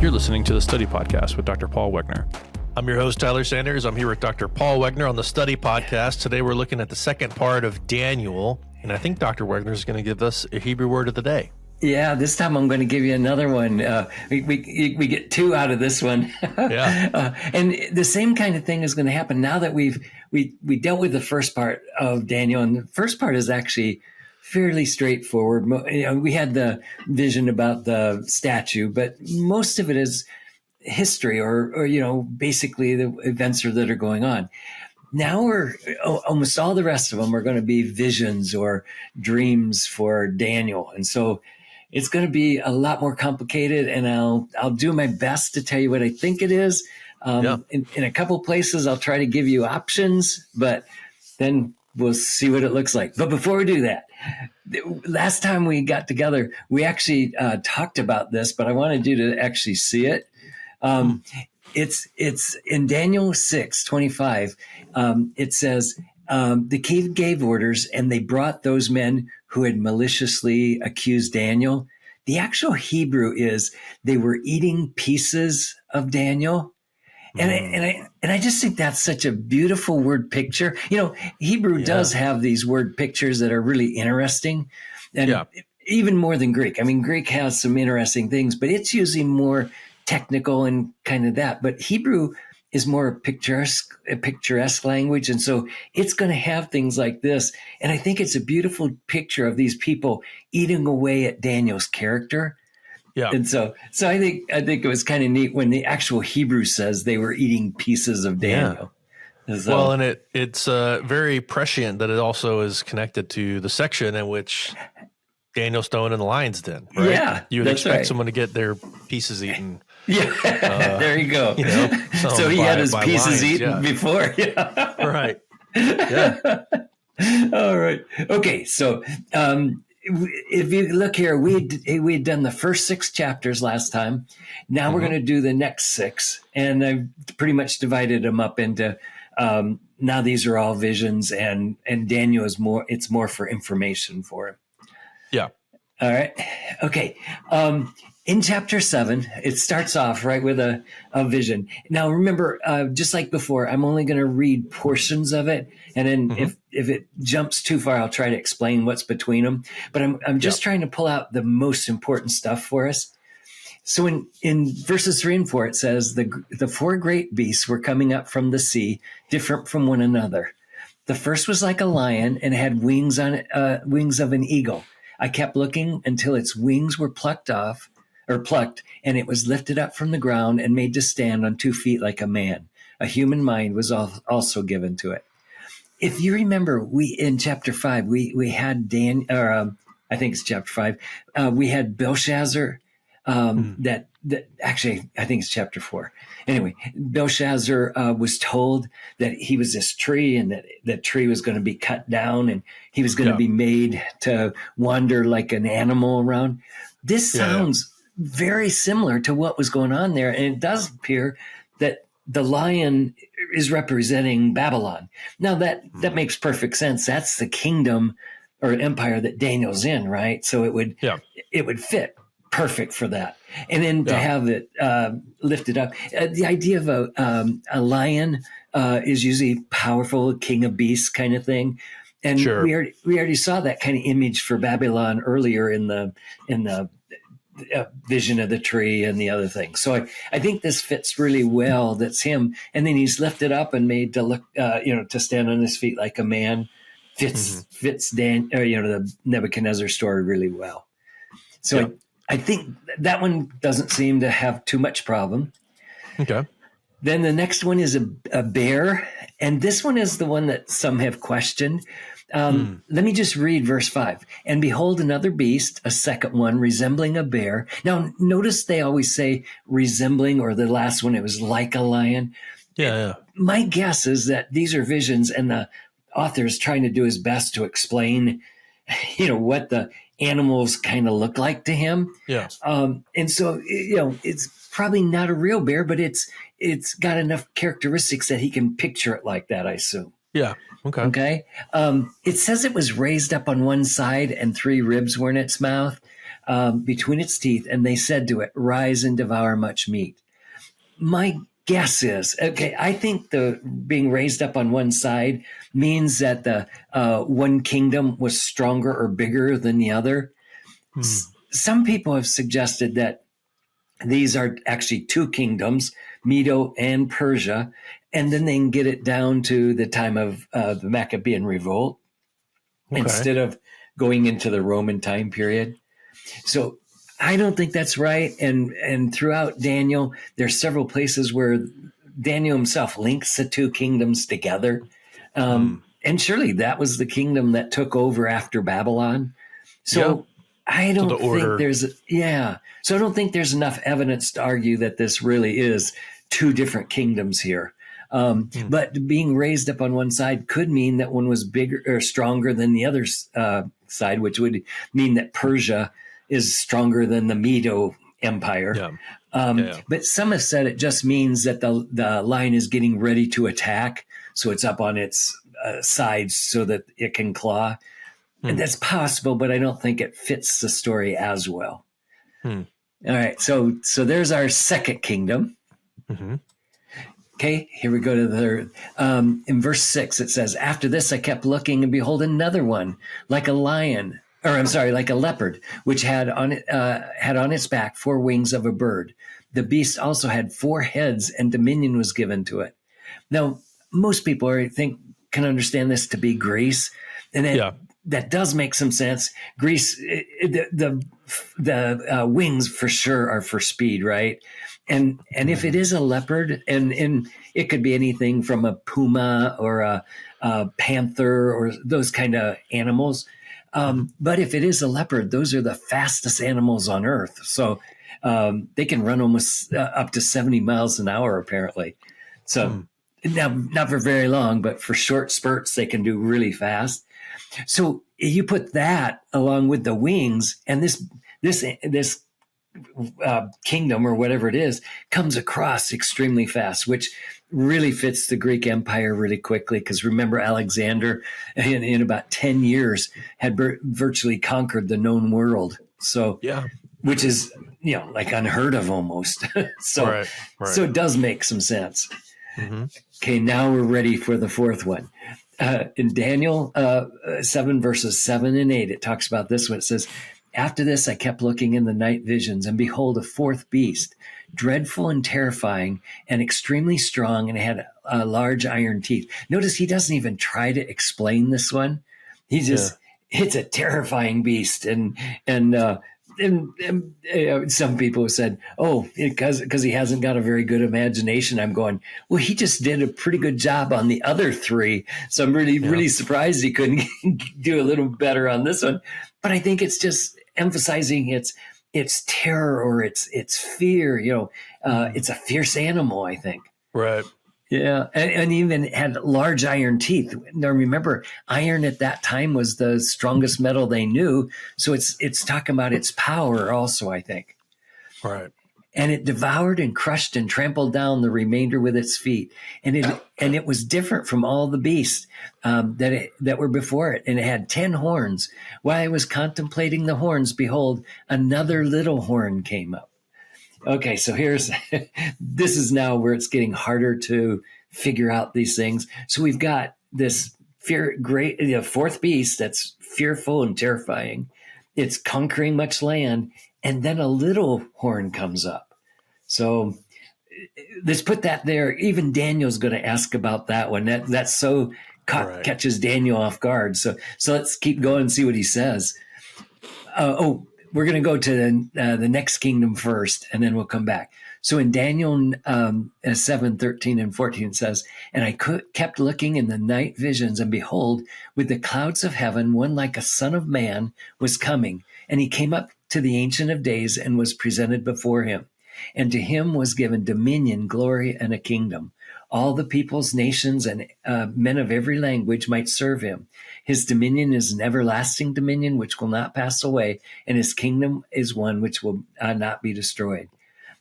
You're listening to the Study Podcast with Dr. Paul Wegner. I'm your host, Tyler Sanders. I'm here with Dr. Paul Wegner on the Study Podcast. Today we're looking at the second part of Daniel, and I think Dr. Wegner is going to give us a Hebrew word of the day. Yeah, this time I'm going to give you another one. We get two out of this one. Yeah. And the same kind of thing is going to happen now that we dealt with the first part of Daniel, and the first part is actually fairly straightforward. We had the vision about the statue, but most of it is history or basically the events that are going on. Now almost all the rest of them are going to be visions or dreams for Daniel. And so it's going to be a lot more complicated, and I'll do my best to tell you what I think it is. In a couple places, I'll try to give you options, but then we'll see what it looks like. But before we do that, last time we got together, we actually talked about this, but I wanted you to actually see it. It's in Daniel 6:25. It says, the king gave orders, and they brought those men who had maliciously accused Daniel. The actual Hebrew is they were eating pieces of Daniel. And I just think that's such a beautiful word picture. Hebrew does have these word pictures that are really interesting, and even more than Greek. I mean, Greek has some interesting things, but it's usually more technical and kind of that. But Hebrew is more a picturesque language. And so it's going to have things like this. And I think it's a beautiful picture of these people eating away at Daniel's character. Yeah. And so I think it was kind of neat when the actual Hebrew says they were eating pieces of Daniel. Yeah. So, and it's very prescient that it also is connected to the section in which Daniel's thrown in the lion's den, right? Yeah. You would expect someone to get their pieces eaten. Yeah, there you go. So he had his pieces eaten before. Yeah. Right. Yeah. All right. Okay. So if you look here, we'd done the first 6 chapters last time. Now we're going to do the next 6. And I've pretty much divided them up into now these are all visions, and Daniel it's more for information for him. Yeah. All right. Okay. In chapter 7, it starts off right with a vision. Now, remember, just like before, I'm only going to read portions of it. And then if it jumps too far, I'll try to explain what's between them. But I'm just trying to pull out the most important stuff for us. So in verses 3 and 4, it says, the 4 great beasts were coming up from the sea, different from one another. The first was like a lion and had wings of an eagle. I kept looking until its wings were plucked, and it was lifted up from the ground and made to stand on 2 feet like a man. A human mind was also given to it. If you remember, in chapter 5, we had I think it's chapter 5. We had Belshazzar. That actually, I think it's chapter 4. Anyway, Belshazzar was told that he was this tree, and that tree was going to be cut down, and he was going to be made to wander like an animal around. This sounds very similar to what was going on there. And it does appear that the lion is representing Babylon. Now that makes perfect sense. That's the kingdom or empire that Daniel's in, right? So it would fit perfect for that. And then to have it lifted up, the idea of a lion is usually powerful, king of beasts kind of thing. And we already saw that kind of image for Babylon earlier in the vision of the tree and the other thing. So I think this fits really well. That's him. And then he's lifted up and made to look, to stand on his feet like a man. Fits the Nebuchadnezzar story really well. So I think that one doesn't seem to have too much problem. Okay. Then the next one is a bear. And this one is the one that some have questioned. Let me just read verse 5. And behold, another beast, a second one, resembling a bear. Now, notice they always say resembling, or the last one, it was like a lion. Yeah. My guess is that these are visions, and the author is trying to do his best to explain, what the animals kind of look like to him. Yeah. And so, it's probably not a real bear, but it's got enough characteristics that he can picture it like that, I assume. Yeah. Okay. It says it was raised up on one side and 3 ribs were in its mouth. between its teeth, and they said to it, "Rise and devour much meat." My guess is, okay, I think the being raised up on one side means that the one kingdom was stronger or bigger than the other. Some people have suggested that these are actually two kingdoms, Medo and Persia, and then they can get it down to the time of the Maccabean revolt instead of going into the Roman time period. So I don't think that's right. And throughout Daniel, there's several places where Daniel himself links the two kingdoms together. And surely that was the kingdom that took over after Babylon. So I don't think So I don't think there's enough evidence to argue that this really is two different kingdoms here. But being raised up on one side could mean that one was bigger or stronger than the other side, which would mean that Persia is stronger than the Medo Empire. But some have said it just means that the line is getting ready to attack. So it's up on its sides so that it can claw. And that's possible, but I don't think it fits the story as well. All right. So there's our second kingdom. Okay, here we go to the third. In verse 6, it says, "After this I kept looking, and behold, another one, like a leopard, which had on its back 4 wings of a bird. The beast also had 4 heads, and dominion was given to it." Now, most people can understand this to be Greece, and that does make some sense. Greece, the wings for sure are for speed, right? And if it is a leopard, and it could be anything from a puma or a panther or those kind of animals. But if it is a leopard, those are the fastest animals on earth. So they can run almost up to 70 miles an hour, apparently. So now, not for very long, but for short spurts, they can do really fast. So you put that along with the wings, and this kingdom or whatever it is comes across extremely fast, which really fits the Greek Empire really quickly. Because remember, Alexander in about 10 years had virtually conquered the known world. So which is like unheard of almost. So it does make some sense. Okay, now we're ready for the fourth one. In Daniel 7 verses 7 and 8, it talks about this one. It says, "After this, I kept looking in the night visions, and behold, a fourth beast, dreadful and terrifying and extremely strong, and had large iron teeth." Notice he doesn't even try to explain this one. He just, it's a terrifying beast. And some people have said, because he hasn't got a very good imagination. I'm going, well, he just did a pretty good job on the other 3. So I'm really surprised he couldn't do a little better on this one. But I think it's just emphasizing its terror or its fear. It's a fierce animal, I think. Right. Yeah, and even had large iron teeth. Now remember, iron at that time was the strongest metal they knew, so it's talking about its power also, I think. Right. And it devoured and crushed and trampled down the remainder with its feet. And it was different from all the beasts that were before it. And it had 10 horns. While I was contemplating the horns, behold, another little horn came up. Okay, so this is now where it's getting harder to figure out these things. So we've got this fourth beast that's fearful and terrifying. It's conquering much land, and then a little horn comes up. So let's put that there. Even Daniel's going to ask about that one. That's so catches Daniel off guard. So let's keep going and see what he says. We're going to go to the next kingdom first, and then we'll come back. So in Daniel 7:13 and 14, it says, "And I kept looking in the night visions, and behold, with the clouds of heaven, one like a son of man was coming. And he came up to the Ancient of Days and was presented before him. And to him was given dominion, glory, and a kingdom. All the peoples, nations, and men of every language might serve him. His dominion is an everlasting dominion which will not pass away, and his kingdom is one which will not be destroyed."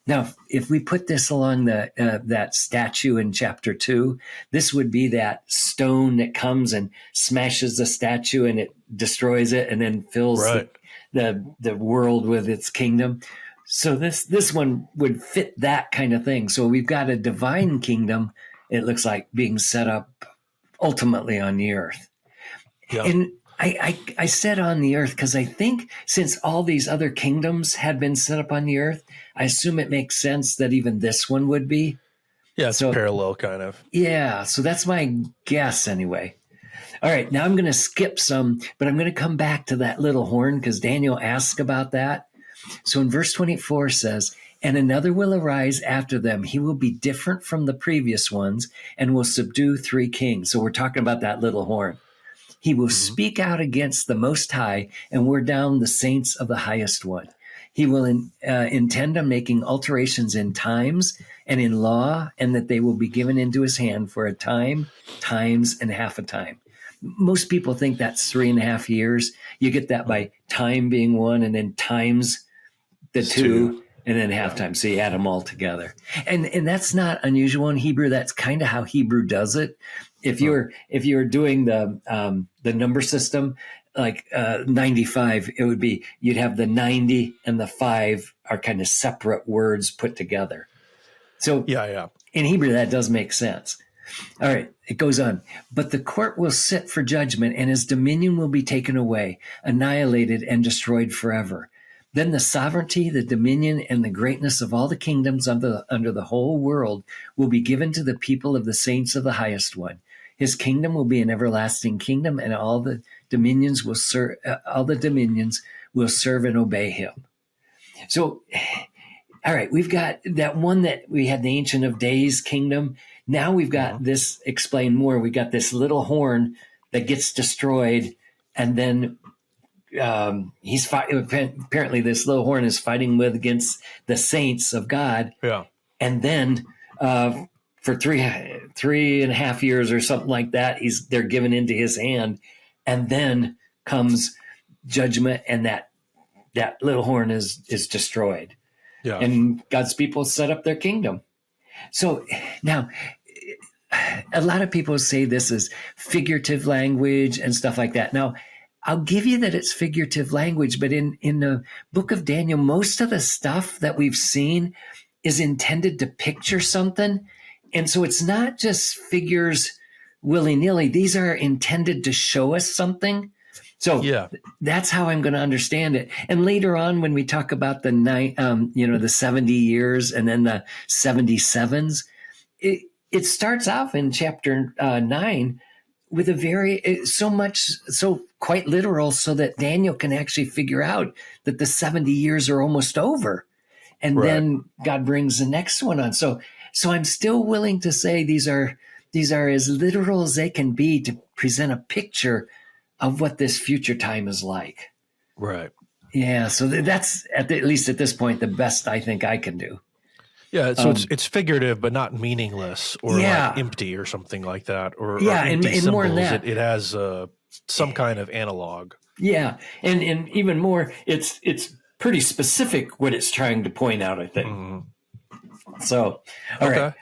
Now, if we put this along that statue in chapter 2, this would be that stone that comes and smashes the statue and it destroys it and then fills the world with its kingdom. So this one would fit that kind of thing. So we've got a divine kingdom, it looks like, being set up ultimately on the earth. Yeah. And I said on the earth because I think since all these other kingdoms had been set up on the earth, I assume it makes sense that even this one would be. Yeah, it's parallel kind of. Yeah, so that's my guess anyway. All right, now I'm going to skip some, but I'm going to come back to that little horn because Daniel asked about that. So in verse 24 says, and another will arise after them. He will be different from the previous ones and will subdue 3 kings. So we're talking about that little horn. He will speak out against the Most High and wear down the saints of the Highest One. He will intend on making alterations in times and in law, and that they will be given into his hand for a time, times, and half a time. Most people think that's 3.5 years. You get that by time being 1 and then times the 2 and then halftime. So you add them all together. And that's not unusual in Hebrew. That's kind of how Hebrew does it. If you're doing the number system, like 95, it would be, you'd have the 90 and the 5 are kind of separate words put together. So in Hebrew, that does make sense. All right, it goes on. But the court will sit for judgment, and his dominion will be taken away, annihilated, and destroyed forever. Then the sovereignty, the dominion, and the greatness of all the kingdoms under the whole world will be given to the people of the saints of the Highest One. His kingdom will be an everlasting kingdom, and all the dominions will serve. All the dominions will serve and obey him. So, all right, we've got that one that we had, the Ancient of Days kingdom. Now we've got this explained more. We got this little horn that gets destroyed, and then he's fighting. Apparently, this little horn is fighting against the saints of God. Yeah, and then for 3.5 years or something like that, they're given into his hand, and then comes judgment, and that little horn is destroyed. Yeah, and God's people set up their kingdom. So now, a lot of people say this is figurative language and stuff like that. Now, I'll give you that it's figurative language, but in the book of Daniel, most of the stuff that we've seen is intended to picture something. And so it's not just figures willy-nilly. These are intended to show us something. So that's how I'm going to understand it. And later on, when we talk about the 70 years and then the 77s, it starts off in chapter 9 with so quite literal, so that Daniel can actually figure out that the 70 years are almost over. And then God brings the next one on. So I'm still willing to say these are as literal as they can be to present a picture of what this future time is like. Right. Yeah. So that's at least at this point, the best I think I can do. Yeah. So it's figurative, but not meaningless or like empty or something like that. Or empty and more than that, it has some kind of analog. Yeah. And even more, it's pretty specific what it's trying to point out, I think. Mm-hmm. So, all right.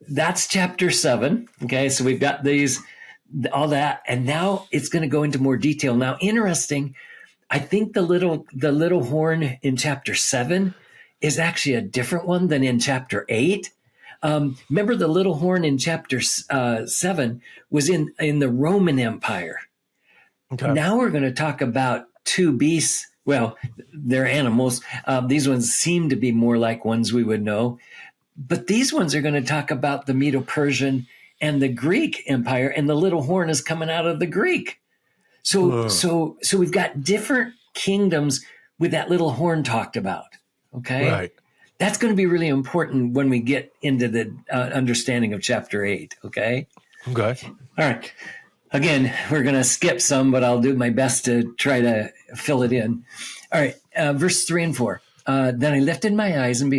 That's chapter 7. Okay. So we've got all that, and now it's going to go into more detail. Now, interesting, I think the little horn in chapter 7 is actually a different one than in chapter 8. Remember, the little horn in chapter 7 was in the Roman Empire. Okay. Now we're going to talk about 2 beasts. Well, they're animals. These ones seem to be more like ones we would know, but these ones are going to talk about the Medo-Persian and the Greek Empire, and the little horn is coming out of the Greek. So we've got different kingdoms with that little horn talked about. Okay. Right. That's going to be really important when we get into the understanding of chapter 8. Okay. Okay. All right. Again, we're going to skip some, but I'll do my best to try to fill it in. All right. Verse 3 and 4. Then I lifted my eyes and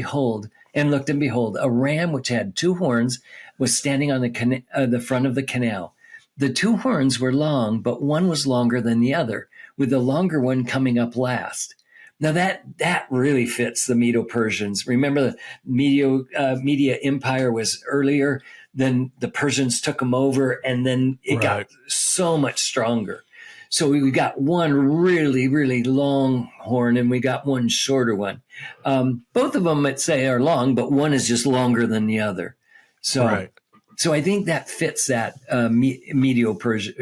looked and behold, a ram which had 2 horns was standing on the front of the canal. The 2 horns were long, but one was longer than the other, with the longer one coming up last. Now that really fits the Medo-Persians. Remember, the Media Empire was earlier, then the Persians took them over, and then it got so much stronger. So we got one really, really long horn and we got one shorter one. Both of them, I'd say, are long, but one is just longer than the other. So, so I think that fits that Medio-Persian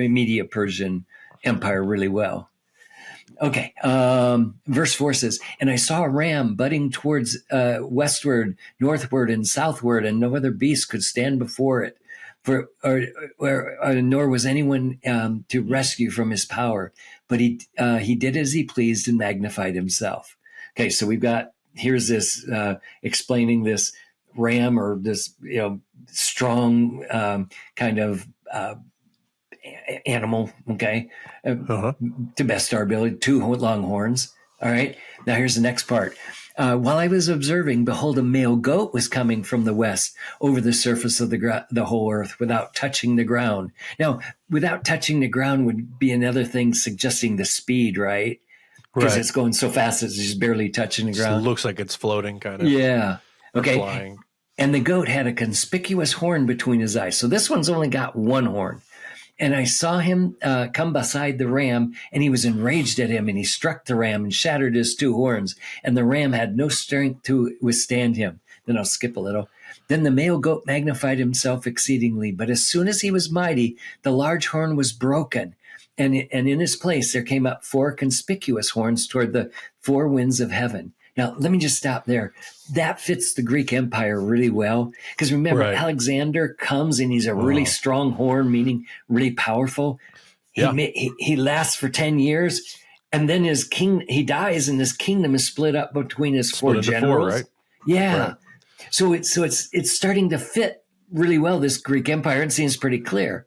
Empire really well. Okay, verse 4 says, and I saw a ram budding towards westward, northward, and southward, and no other beast could stand before it, nor was anyone to rescue from his power. But he did as he pleased and magnified himself. Okay, so here's this explaining this ram, or this strong kind of animal, okay, to best our ability, 2 long horns. All right, now here's the next part. While I was observing, behold, a male goat was coming from the west over the surface of the whole earth without touching the ground. Now, without touching the ground would be another thing suggesting the speed, right? Because it's going so fast, it's just barely touching the ground. It looks like it's floating, kind of. Yeah. Okay. Flying. And the goat had a conspicuous horn between his eyes. So this one's only got one horn. And I saw him come beside the ram, and he was enraged at him, and he struck the ram and shattered his 2 horns. And the ram had no strength to withstand him. Then I'll skip a little. Then the male goat magnified himself exceedingly. But as soon as he was mighty, the large horn was broken. And in his place there came up 4 conspicuous horns toward the 4 winds of heaven. Now, let me just stop there. That fits the Greek Empire really well. Because remember, Alexander comes and he's a really strong horn, meaning really powerful. He lasts for 10 years. And then he dies, and his kingdom is split up between his 4 generals. 4, right? Yeah. Right. So it's starting to fit really well, this Greek Empire. It seems pretty clear.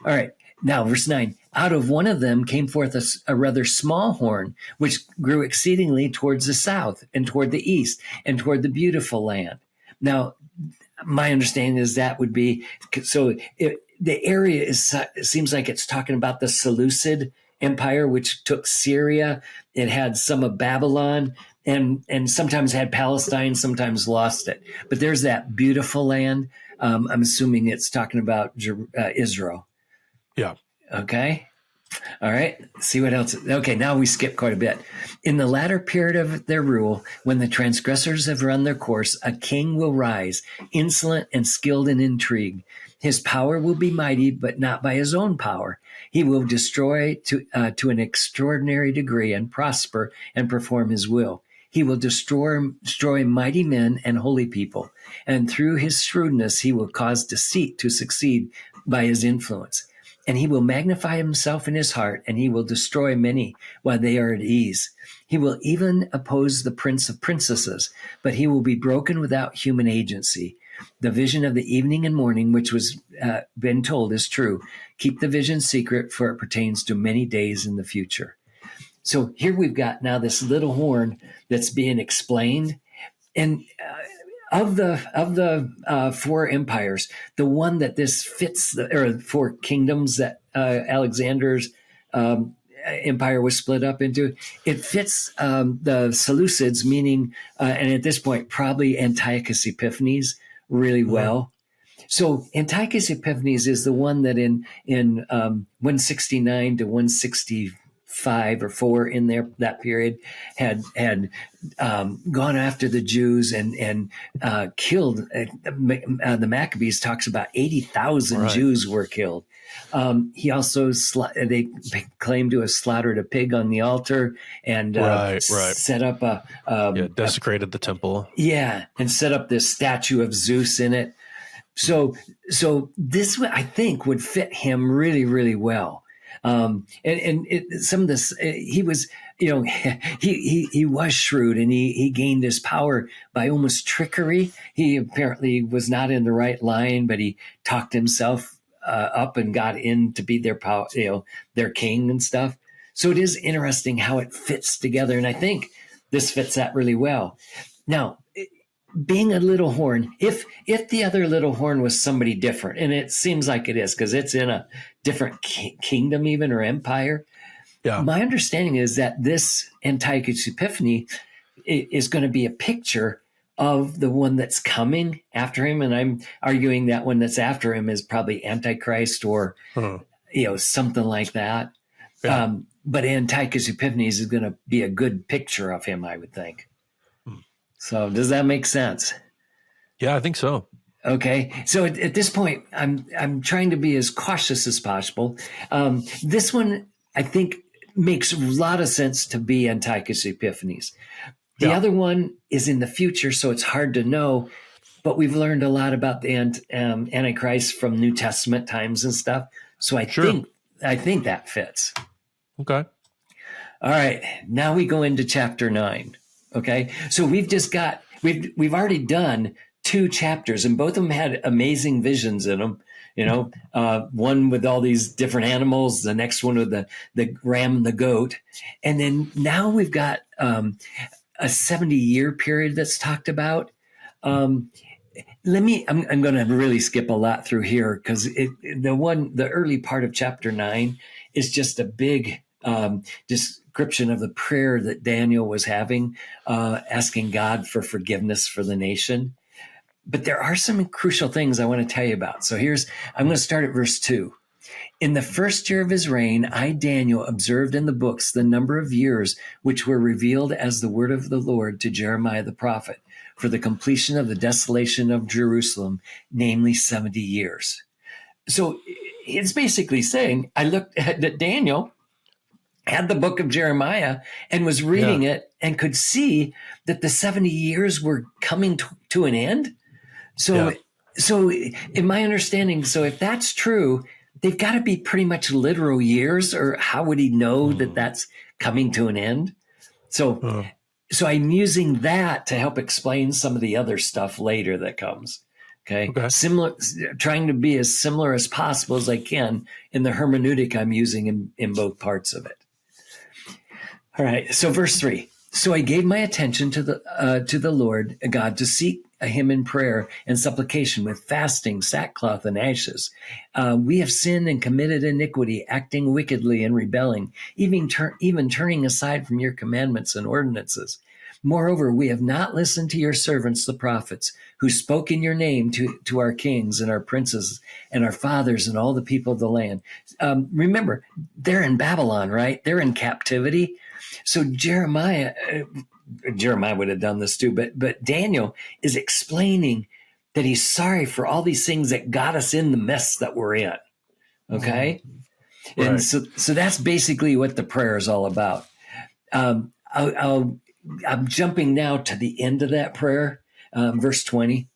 All right. Now, verse 9, out of one of them came forth a rather small horn, which grew exceedingly towards the south and toward the east and toward the beautiful land. Now, my understanding is that would be, so the area it seems like it's talking about the Seleucid Empire, which took Syria. It had some of Babylon and sometimes had Palestine, sometimes lost it. But there's that beautiful land. I'm assuming it's talking about Israel. Yeah. Okay. All right. See what else. Okay. Now we skip quite a bit. In the latter period of their rule, when the transgressors have run their course, a king will rise, insolent and skilled in intrigue. His power will be mighty, but not by his own power. He will destroy to an extraordinary degree and prosper and perform his will. He will destroy mighty men and holy people. And through his shrewdness, he will cause deceit to succeed by his influence. And he will magnify himself in his heart, and he will destroy many while they are at ease. He will even oppose the prince of princesses, but he will be broken without human agency. The vision of the evening and morning, which was been told, is true. Keep the vision secret, for it pertains to many days in the future. So here we've got now this little horn that's being explained, and of the 4 empires, the one that this fits, or 4 kingdoms that Alexander's empire was split up into, it fits the Seleucids, meaning, and at this point, probably Antiochus Epiphanes really well. So Antiochus Epiphanes is the one that in 169 to 165 or 4 in there, that period, had gone after the Jews and killed. The Maccabees talks about 80,000 Jews were killed. He also they claim to have slaughtered a pig on the altar and set up desecrated the temple. Yeah, and set up this statue of Zeus in it. So this, I think, would fit him really, really well. Some of this, he was, he was shrewd, and he gained his power by almost trickery. He apparently was not in the right line, but he talked himself up and got in to be their power, their king and stuff. So it is interesting how it fits together, and I think this fits that really well. Now, being a little horn, if the other little horn was somebody different, and it seems like it is because it's in a different kingdom even, or empire. Yeah. My understanding is that this Antiochus Epiphanes is going to be a picture of the one that's coming after him. And I'm arguing that one that's after him is probably Antichrist or, something like that. Yeah. But Antiochus Epiphanes is going to be a good picture of him, I would think. So does that make sense? Yeah, I think so. Okay, so at this point, I'm trying to be as cautious as possible. This one, I think, makes a lot of sense to be Antiochus Epiphanes. The other one is in the future, so it's hard to know. But we've learned a lot about the Antichrist from New Testament times and stuff. So I think that fits. Okay. All right, now we go into chapter 9. Okay, so we've already done 2 chapters, and both of them had amazing visions in them. One with all these different animals, the next one with the ram and the goat, and then now we've got a 70-year period that's talked about. I'm going to really skip a lot through here because the early part of chapter 9 is just a big description of the prayer that Daniel was having, asking God for forgiveness for the nation. But there are some crucial things I want to tell you about. So I'm going to start at verse 2. In the first year of his reign, I, Daniel, observed in the books the number of years which were revealed as the word of the Lord to Jeremiah the prophet for the completion of the desolation of Jerusalem, namely 70 years. So it's basically saying, I looked at Daniel, had the book of Jeremiah, and was reading it and could see that the 70 years were coming to an end. So in my understanding, so if that's true, they've got to be pretty much literal years, or how would he know that that's coming to an end? So I'm using that to help explain some of the other stuff later that comes. Okay. Similar, trying to be as similar as possible as I can in the hermeneutic I'm using in both parts of it. All right. So verse 3. So I gave my attention to the Lord God to seek him in prayer and supplication with fasting, sackcloth, and ashes. We have sinned and committed iniquity, acting wickedly and rebelling, even turning aside from your commandments and ordinances. Moreover, we have not listened to your servants, the prophets, who spoke in your name to our kings and our princes and our fathers and all the people of the land. Remember, they're in Babylon, right? They're in captivity. So Jeremiah would have done this too, but Daniel is explaining that he's sorry for all these things that got us in the mess that we're in. Okay. Right. And so that's basically what the prayer is all about. I'm jumping now to the end of that prayer, verse 20.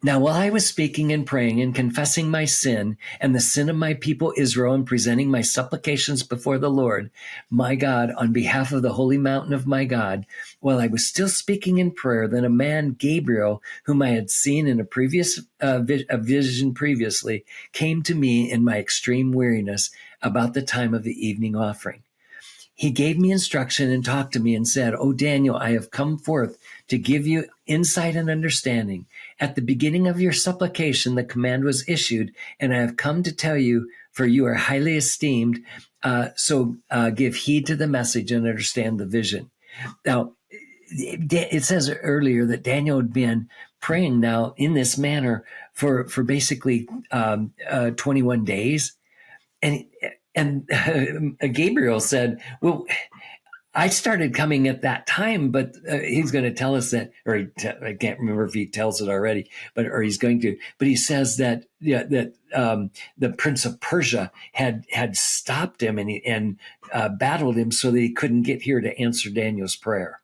Now, while I was speaking and praying and confessing my sin and the sin of my people Israel and presenting my supplications before the Lord, my God, on behalf of the holy mountain of my God, while I was still speaking in prayer, then a man, Gabriel, whom I had seen in a vision previously, came to me in my extreme weariness about the time of the evening offering. He gave me instruction and talked to me and said, "O Daniel, I have come forth to give you insight and understanding. At the beginning of your supplication, the command was issued, and I have come to tell you, for you are highly esteemed. So give heed to the message and understand the vision." Now, it says earlier that Daniel had been praying now in this manner for basically 21 days. And Gabriel said, well, I started coming at that time, but he's going to tell us that, or I can't remember if he tells it already, or he's going to, but he says that the Prince of Persia had stopped him and battled him so that he couldn't get here to answer Daniel's prayer.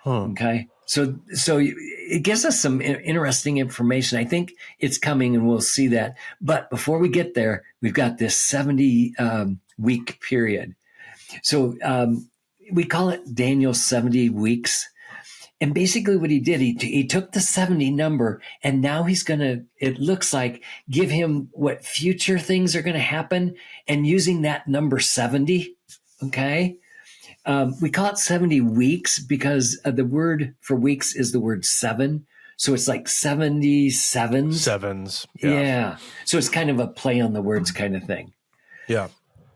Okay. So it gives us some interesting information. I think it's coming and we'll see that. But before we get there, we've got this 70 week period. So we call it Daniel's 70 weeks. And basically what he did, he took the 70 number and now he's going to, it looks like, give him what future things are going to happen and using that number 70. Okay. We call it 70 weeks because the word for weeks is the word 7. So it's like 77. Sevens. Yeah. So it's kind of a play on the words kind of thing. Yeah.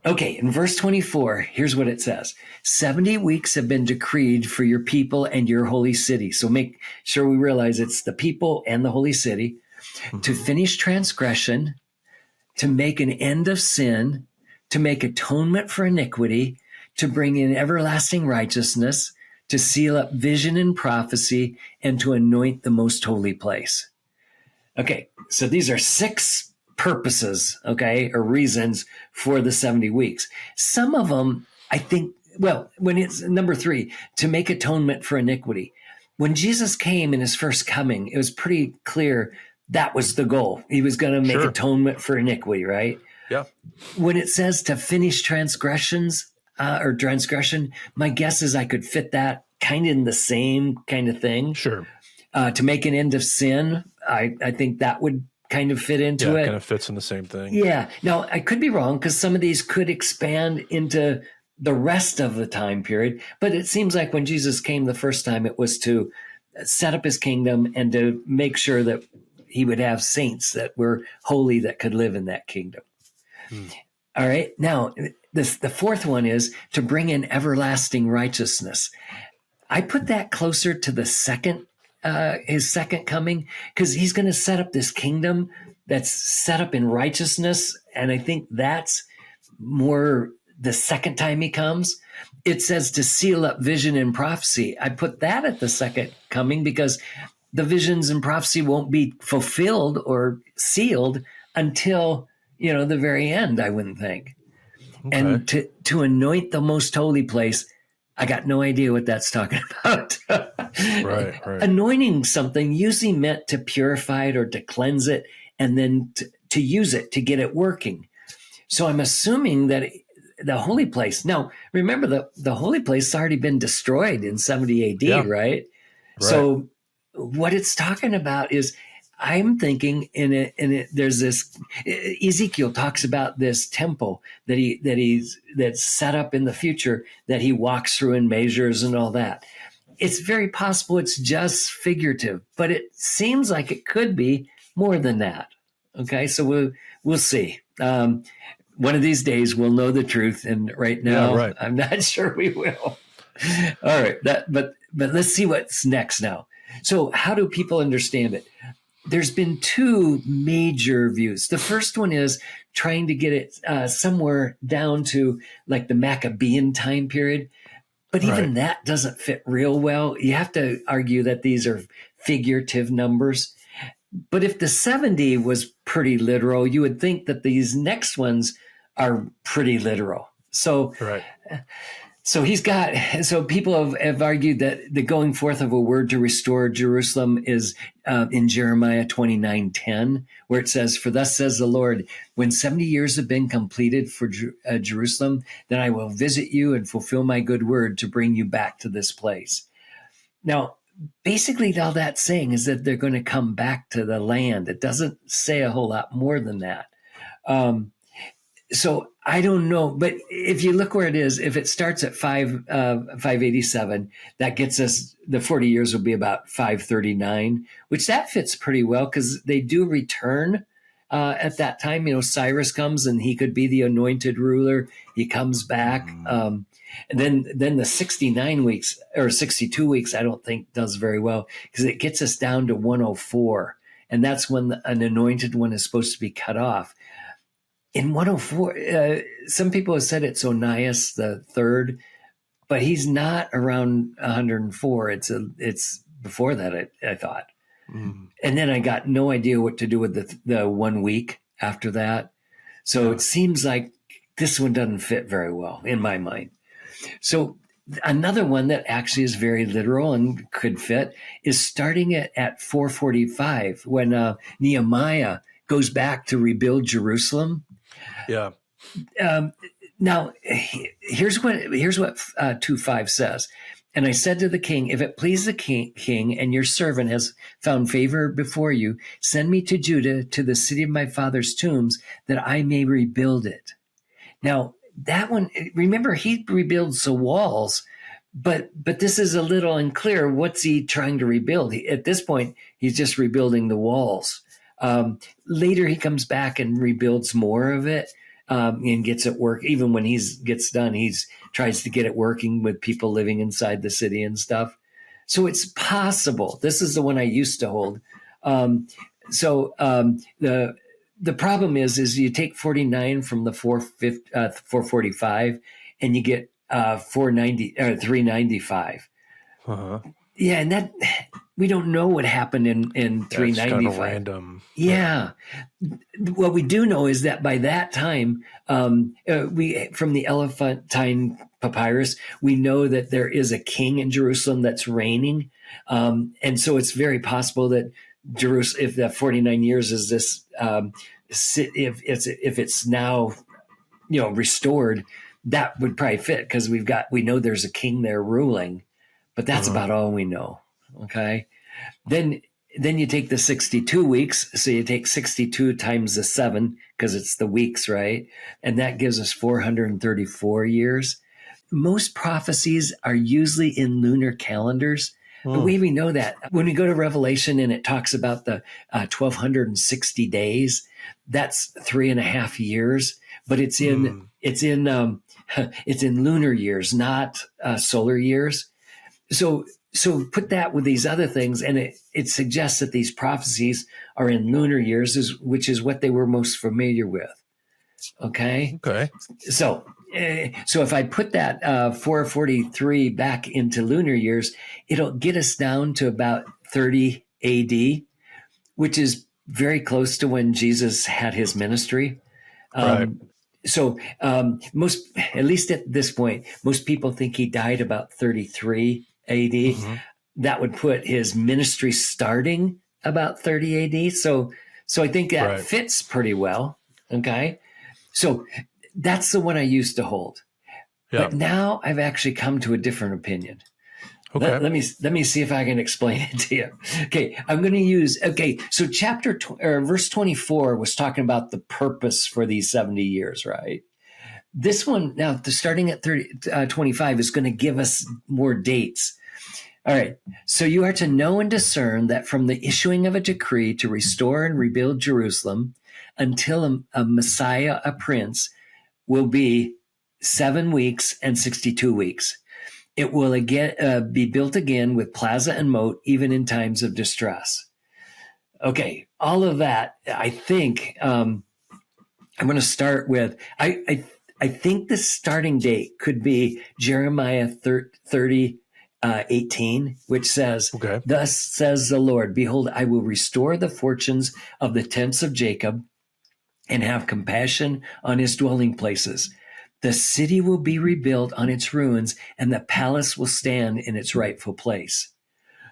Okay. In verse 24, here's what it says. 70 weeks have been decreed for your people and your holy city. So make sure we realize it's the people and the holy city to finish transgression, to make an end of sin, to make atonement for iniquity, to bring in everlasting righteousness, to seal up vision and prophecy, and to anoint the most holy place. Okay, so these are 6 purposes, okay, or reasons for the 70 weeks. Some of them, I think, well, when it's number 3, to make atonement for iniquity. When Jesus came in his first coming, it was pretty clear that was the goal. He was going to make atonement for iniquity, right? Yeah. When it says to finish transgressions or transgression, my guess is I could fit that kind of in the same kind of thing. Sure. To make an end of sin, I think that would kind of fit into it. Kind of fits in the same thing. Yeah. Now, I could be wrong because some of these could expand into the rest of the time period. But it seems like when Jesus came the first time, it was to set up his kingdom and to make sure that he would have saints that were holy that could live in that kingdom. All right. Now, the 4th one is to bring in everlasting righteousness. I put that closer to the second, his second coming, because he's going to set up this kingdom that's set up in righteousness. And I think that's more the second time he comes. It says to seal up vision and prophecy. I put that at the second coming because the visions and prophecy won't be fulfilled or sealed until, the very end, I wouldn't think. Okay. And to anoint the most holy place, I got no idea what that's talking about. Right. Anointing something usually meant to purify it or to cleanse it and then to use it to get it working. So I'm assuming that the holy place. Now, remember, the holy place has already been destroyed in 70 AD, right? So what it's talking about is, I'm thinking there's this, Ezekiel talks about this temple that's set up in the future that he walks through and measures and all that. It's very possible it's just figurative, but it seems like it could be more than that. Okay, so we'll see. One of these days we'll know the truth, and right now I'm not sure we will. All right, but let's see what's next now. So how do people understand it? There's been 2 major views. The first one is trying to get it somewhere down to like the Maccabean time period. But even that doesn't fit real well. You have to argue that these are figurative numbers. But if the 70 was pretty literal, you would think that these next ones are pretty literal. So So people have argued that the going forth of a word to restore Jerusalem is in Jeremiah 29:10, where it says, "For thus says the Lord, when 70 years have been completed for Jerusalem, then I will visit you and fulfill my good word to bring you back to this place." Now, basically all that's saying is that they're going to come back to the land. It doesn't say a whole lot more than that. So I don't know, but if you look where it is, if it starts at 587, that gets us, the 40 years will be about 539, which that fits pretty well because they do return at that time. Cyrus comes and he could be the anointed ruler. He comes back. And then the 69 weeks or 62 weeks, I don't think does very well because it gets us down to 104. And that's when an anointed one is supposed to be cut off. In 104, some people have said it's Onias the third, but he's not around 104. It's before that, I thought. And then I got no idea what to do with the 1 week after that. So it seems like this one doesn't fit very well in my mind. So another one that actually is very literal and could fit is starting at 445 when Nehemiah goes back to rebuild Jerusalem. Yeah. Now, here's what 2:5 says. "And I said to the king, if it please the king and your servant has found favor before you, send me to Judah, to the city of my father's tombs, that I may rebuild it." Now, that one, remember, he rebuilds the walls, but this is a little unclear. What's he trying to rebuild? At this point, he's just rebuilding the walls. Later, he comes back and rebuilds more of it and gets it work. Even when he gets done, he tries to get it working with people living inside the city and stuff. So it's possible. This is the one I used to hold. the problem is you take 49 from the 445 and you get 490 or 395. Uh-huh. Yeah, and that we don't know what happened in 395. That's kind of random. Yeah. What we do know is that by that time, we from the Elephantine papyrus, we know that there is a king in Jerusalem that's reigning, and so it's very possible that Jerusalem, if that 49 years is this, if it's now restored, that would probably fit because we know there's a king there ruling, but that's about all we know. Okay, then you take the 62 weeks. So you take 62 times the 7 because it's the weeks, right? And that gives us 434 years. Most prophecies are usually in lunar calendars. But we know that when we go to Revelation and it talks about the 1260 days, that's 3.5 years, but it's in lunar years, not solar years. So put that with these other things, and it suggests that these prophecies are in lunar years, which is what they were most familiar with. Okay. So if I put that 443 back into lunar years, it'll get us down to about 30 AD, which is very close to when Jesus had his ministry. So most, at least at this point, most people think he died about 33 AD. That would put his ministry starting about 30 AD. So I think that fits pretty well. Okay. So that's the one I used to hold. Yeah. But now I've actually come to a different opinion. Okay. Let me see if I can explain it to you. Okay. I'm going to use, so verse 24 was talking about the purpose for these 70 years, right? This one now, starting at 25 is going to give us more dates. All right. So you are to know and discern that from the issuing of a decree to restore and rebuild Jerusalem until a Messiah, a prince, will be 7 weeks and 62 weeks. It will again be built again with plaza and moat, even in times of distress. Okay, all of that, I think I'm going to start with, I think the starting date could be Jeremiah 30, 18, which says, Thus says the Lord, behold, I will restore the fortunes of the tents of Jacob and have compassion on his dwelling places. The city will be rebuilt on its ruins, and the palace will stand in its rightful place.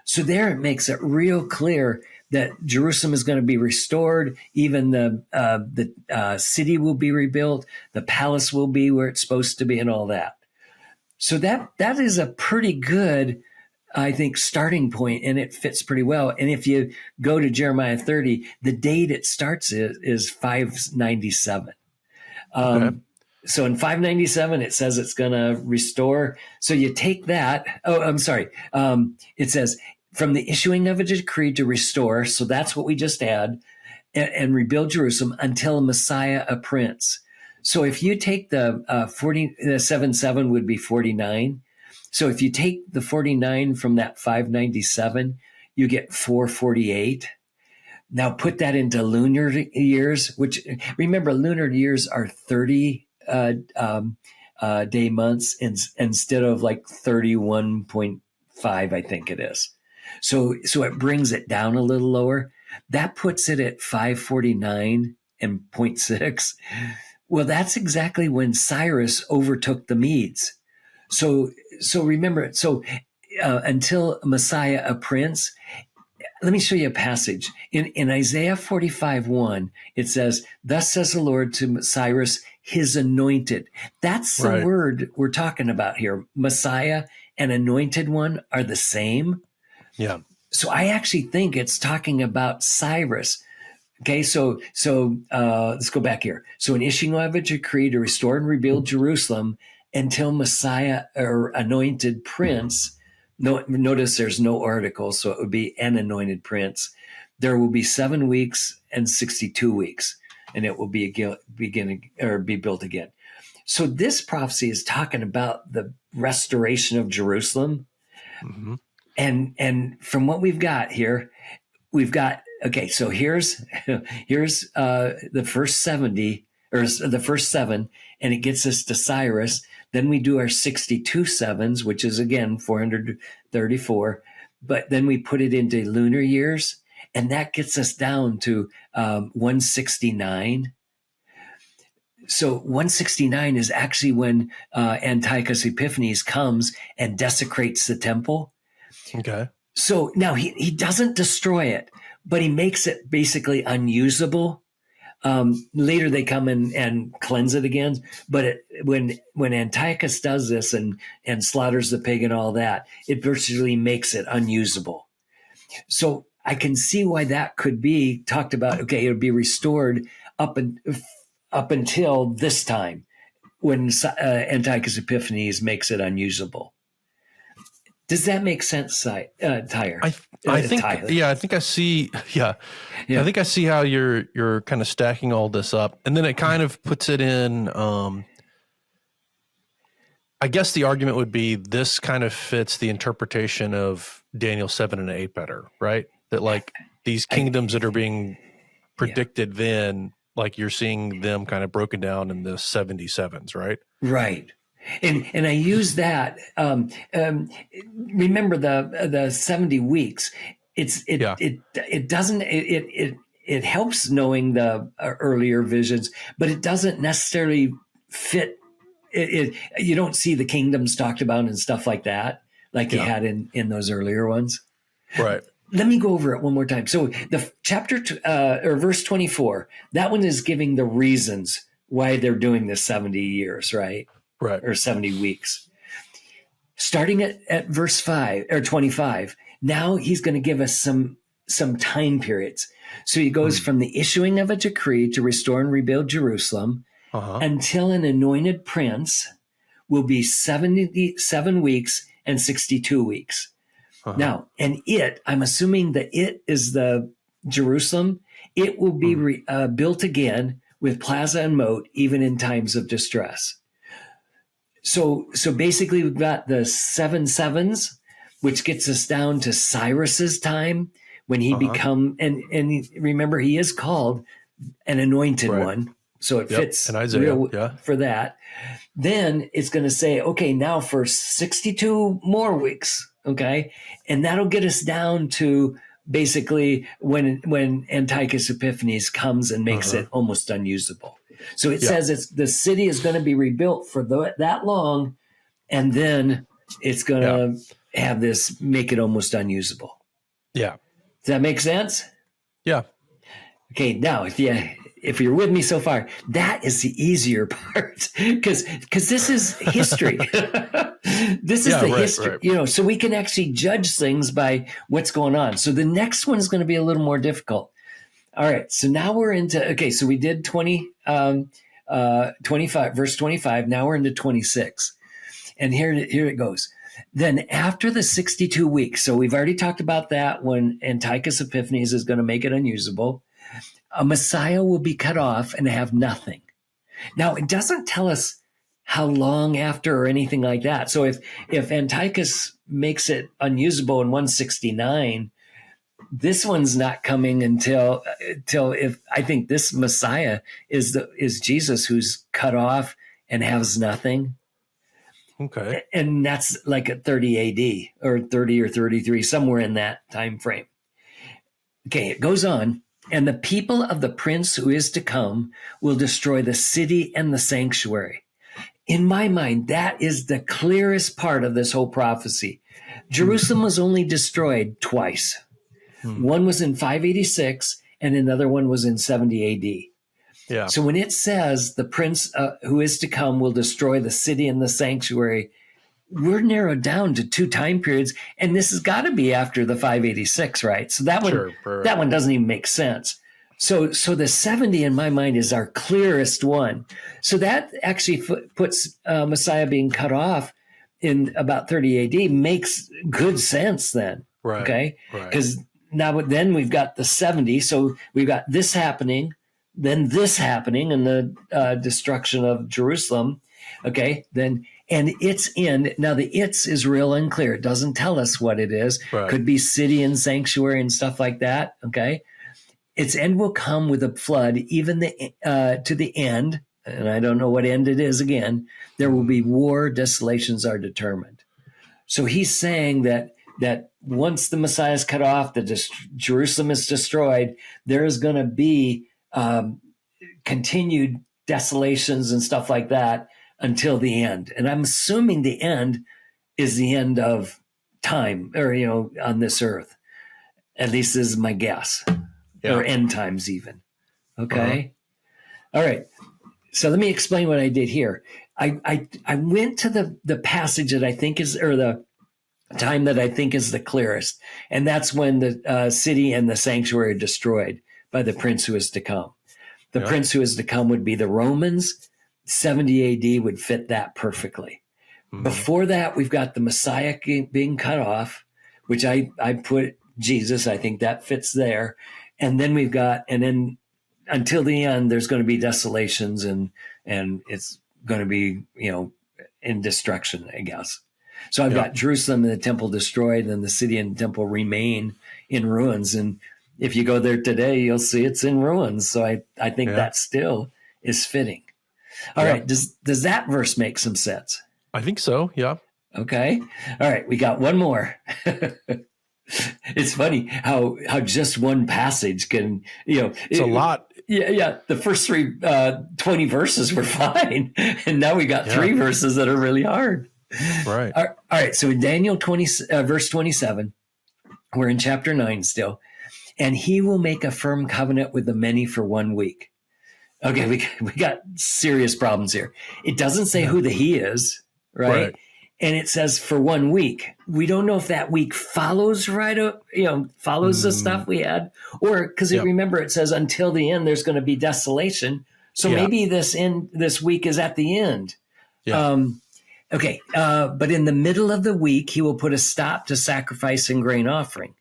So there it makes it real clear that Jerusalem is going to be restored. Even the city will be rebuilt. The palace will be where it's supposed to be, and all that. So that is a pretty good, I think, starting point, and it fits pretty well. And if you go to Jeremiah 30, the date it starts is 597. So in 597, it says it's going to restore. So you take that. Oh, I'm sorry. It says from the issuing of a decree to restore. So that's what we just had, and rebuild Jerusalem until a Messiah, a prince. So if you take the 7 would be 49. So if you take the 49 from that 597, you get 448. Now put that into lunar years, which remember lunar years are 30 day months instead of like 31.5, I think it is. So it brings it down a little lower. That puts it at 549 and 0.6. Well, that's exactly when Cyrus overtook the Medes. So remember, until Messiah, a prince. Let me show you a passage. In Isaiah 45:1, it says, Thus says the Lord to Cyrus, his anointed. That's the word we're talking about here. Messiah and anointed one are the same. Yeah. So I actually think it's talking about Cyrus. Okay, so let's go back here. So in issuing of a decree to restore and rebuild Jerusalem until Messiah or anointed prince. Notice there's no article, so it would be an anointed prince. There will be 7 weeks and 62 weeks, and it will be be built again. So this prophecy is talking about the restoration of Jerusalem. Mm-hmm. And from what we've got here, we've got Okay, so here's the first 70 or the first 7, and it gets us to Cyrus. Then we do our 62 sevens, which is again 434, but then we put it into lunar years, and that gets us down to 169. So 169 is actually when Antiochus Epiphanes comes and desecrates the temple. Okay. So now he doesn't destroy it, but he makes it basically unusable. Later they come in and cleanse it again. But when Antiochus does this and slaughters the pig and all that, it virtually makes it unusable. So I can see why that could be talked about. Okay, it would be restored up until this time when Antiochus Epiphanes makes it unusable. Does that make sense, Tyre? I think, I think I see. Yeah. I think I see how you're kind of stacking all this up, and then it kind of puts it in. I guess the argument would be this kind of fits the interpretation of Daniel 7 and 8 better, right? That like these kingdoms that are being predicted, then like you're seeing them kind of broken down in the 77s, right? Right. And I use that. Remember the 70 weeks. It doesn't. It helps knowing the earlier visions, but it doesn't necessarily fit. You don't see the kingdoms talked about and stuff like that, like you had in those earlier ones. Right. Let me go over it one more time. So the chapter or verse 24, that one is giving the reasons why they're doing this 70 years, right? Right. Or 70 weeks. Starting at verse 5 or 25, now he's going to give us some time periods. So he goes from the issuing of a decree to restore and rebuild Jerusalem until an anointed prince will be 77 weeks and 62 weeks. Now, and I'm assuming that it is the Jerusalem. It will be built again with plaza and moat, even in times of distress. So basically we've got the 7 sevens, which gets us down to Cyrus's time when he and remember he is called an anointed one. So it fits in Isaiah, for that. Then it's going to say, okay, now for 62 more weeks. Okay. And that'll get us down to basically when Antiochus Epiphanes comes and makes it almost unusable. So it says the city is going to be rebuilt for that long, and then it's going to have this make it almost unusable. Yeah. Does that make sense? Yeah. Okay. Now, if you're with me so far, that is the easier part because this is history. This is the history, right. So we can actually judge things by what's going on. So the next one is going to be a little more difficult. All right. So now we're into, so we did 25, verse 25. Now we're into 26. And here it goes. Then after the 62 weeks, so we've already talked about that when Antiochus Epiphanes is going to make it unusable, a Messiah will be cut off and have nothing. Now, it doesn't tell us how long after or anything like that. So if Antiochus makes it unusable in 169, this one's not coming until if I think this Messiah is Jesus, who's cut off and has nothing. Okay. And that's like at 30 AD or 30 or 33, somewhere in that time frame. Okay, it goes on. And the people of the prince who is to come will destroy the city and the sanctuary. In my mind, that is the clearest part of this whole prophecy. Jerusalem was only destroyed twice. One was in 586 and another one was in 70 AD. Yeah. So when it says the prince who is to come will destroy the city and the sanctuary, we're narrowed down to 2 time periods, and this has got to be after the 586, right? So that one, that one doesn't even make sense. So the 70 in my mind is our clearest one. So that actually puts Messiah being cut off in about 30 AD makes good sense then. Right. Okay. Because now then we've got the 70. So we've got this happening, then this happening in the destruction of Jerusalem. Okay. Then, and its end. Now the its is real unclear. It doesn't tell us what it is. Right. Could be city and sanctuary and stuff like that. Okay. its end will come with a flood, even to the end. And I don't know what end it is again. There will be war, desolations are determined. So he's saying that once the Messiah is cut off, Jerusalem is destroyed, there is going to be continued desolations and stuff like that until the end. And I'm assuming the end is the end of time, or, on this earth. At least this is my guess. Yeah. Or end times even. Okay. All right. So let me explain what I did here. I went to the passage that I think is, or the time that I think is the clearest. And that's when the city and the sanctuary are destroyed by the prince who is to come. The prince who is to come would be the Romans. 70 AD would fit that perfectly. Mm-hmm. Before that, we've got the Messiah being cut off, which I put Jesus. I think that fits there. And then until the end, there's going to be desolations and it's going to be, in destruction, I guess. So I've got Jerusalem and the temple destroyed, and the city and temple remain in ruins. And if you go there today, you'll see it's in ruins. So I think that still is fitting. All right. Does that verse make some sense? I think so. Yeah. Okay. All right. We got one more. It's funny how just one passage can, it's a lot. Yeah. The first 20 verses were fine. And now we got 3 verses that are really hard. Right. All right. So in Daniel 20, verse 27, we're in chapter 9 still. And he will make a firm covenant with the many for 1 week. Okay. We got serious problems here. It doesn't say who the he is, right? And it says for 1 week. We don't know if that week follows the stuff we had, or because remember it says until the end there's going to be desolation. So maybe this week is at the end. Yeah. Okay. But in the middle of the week, he will put a stop to sacrifice and grain offering.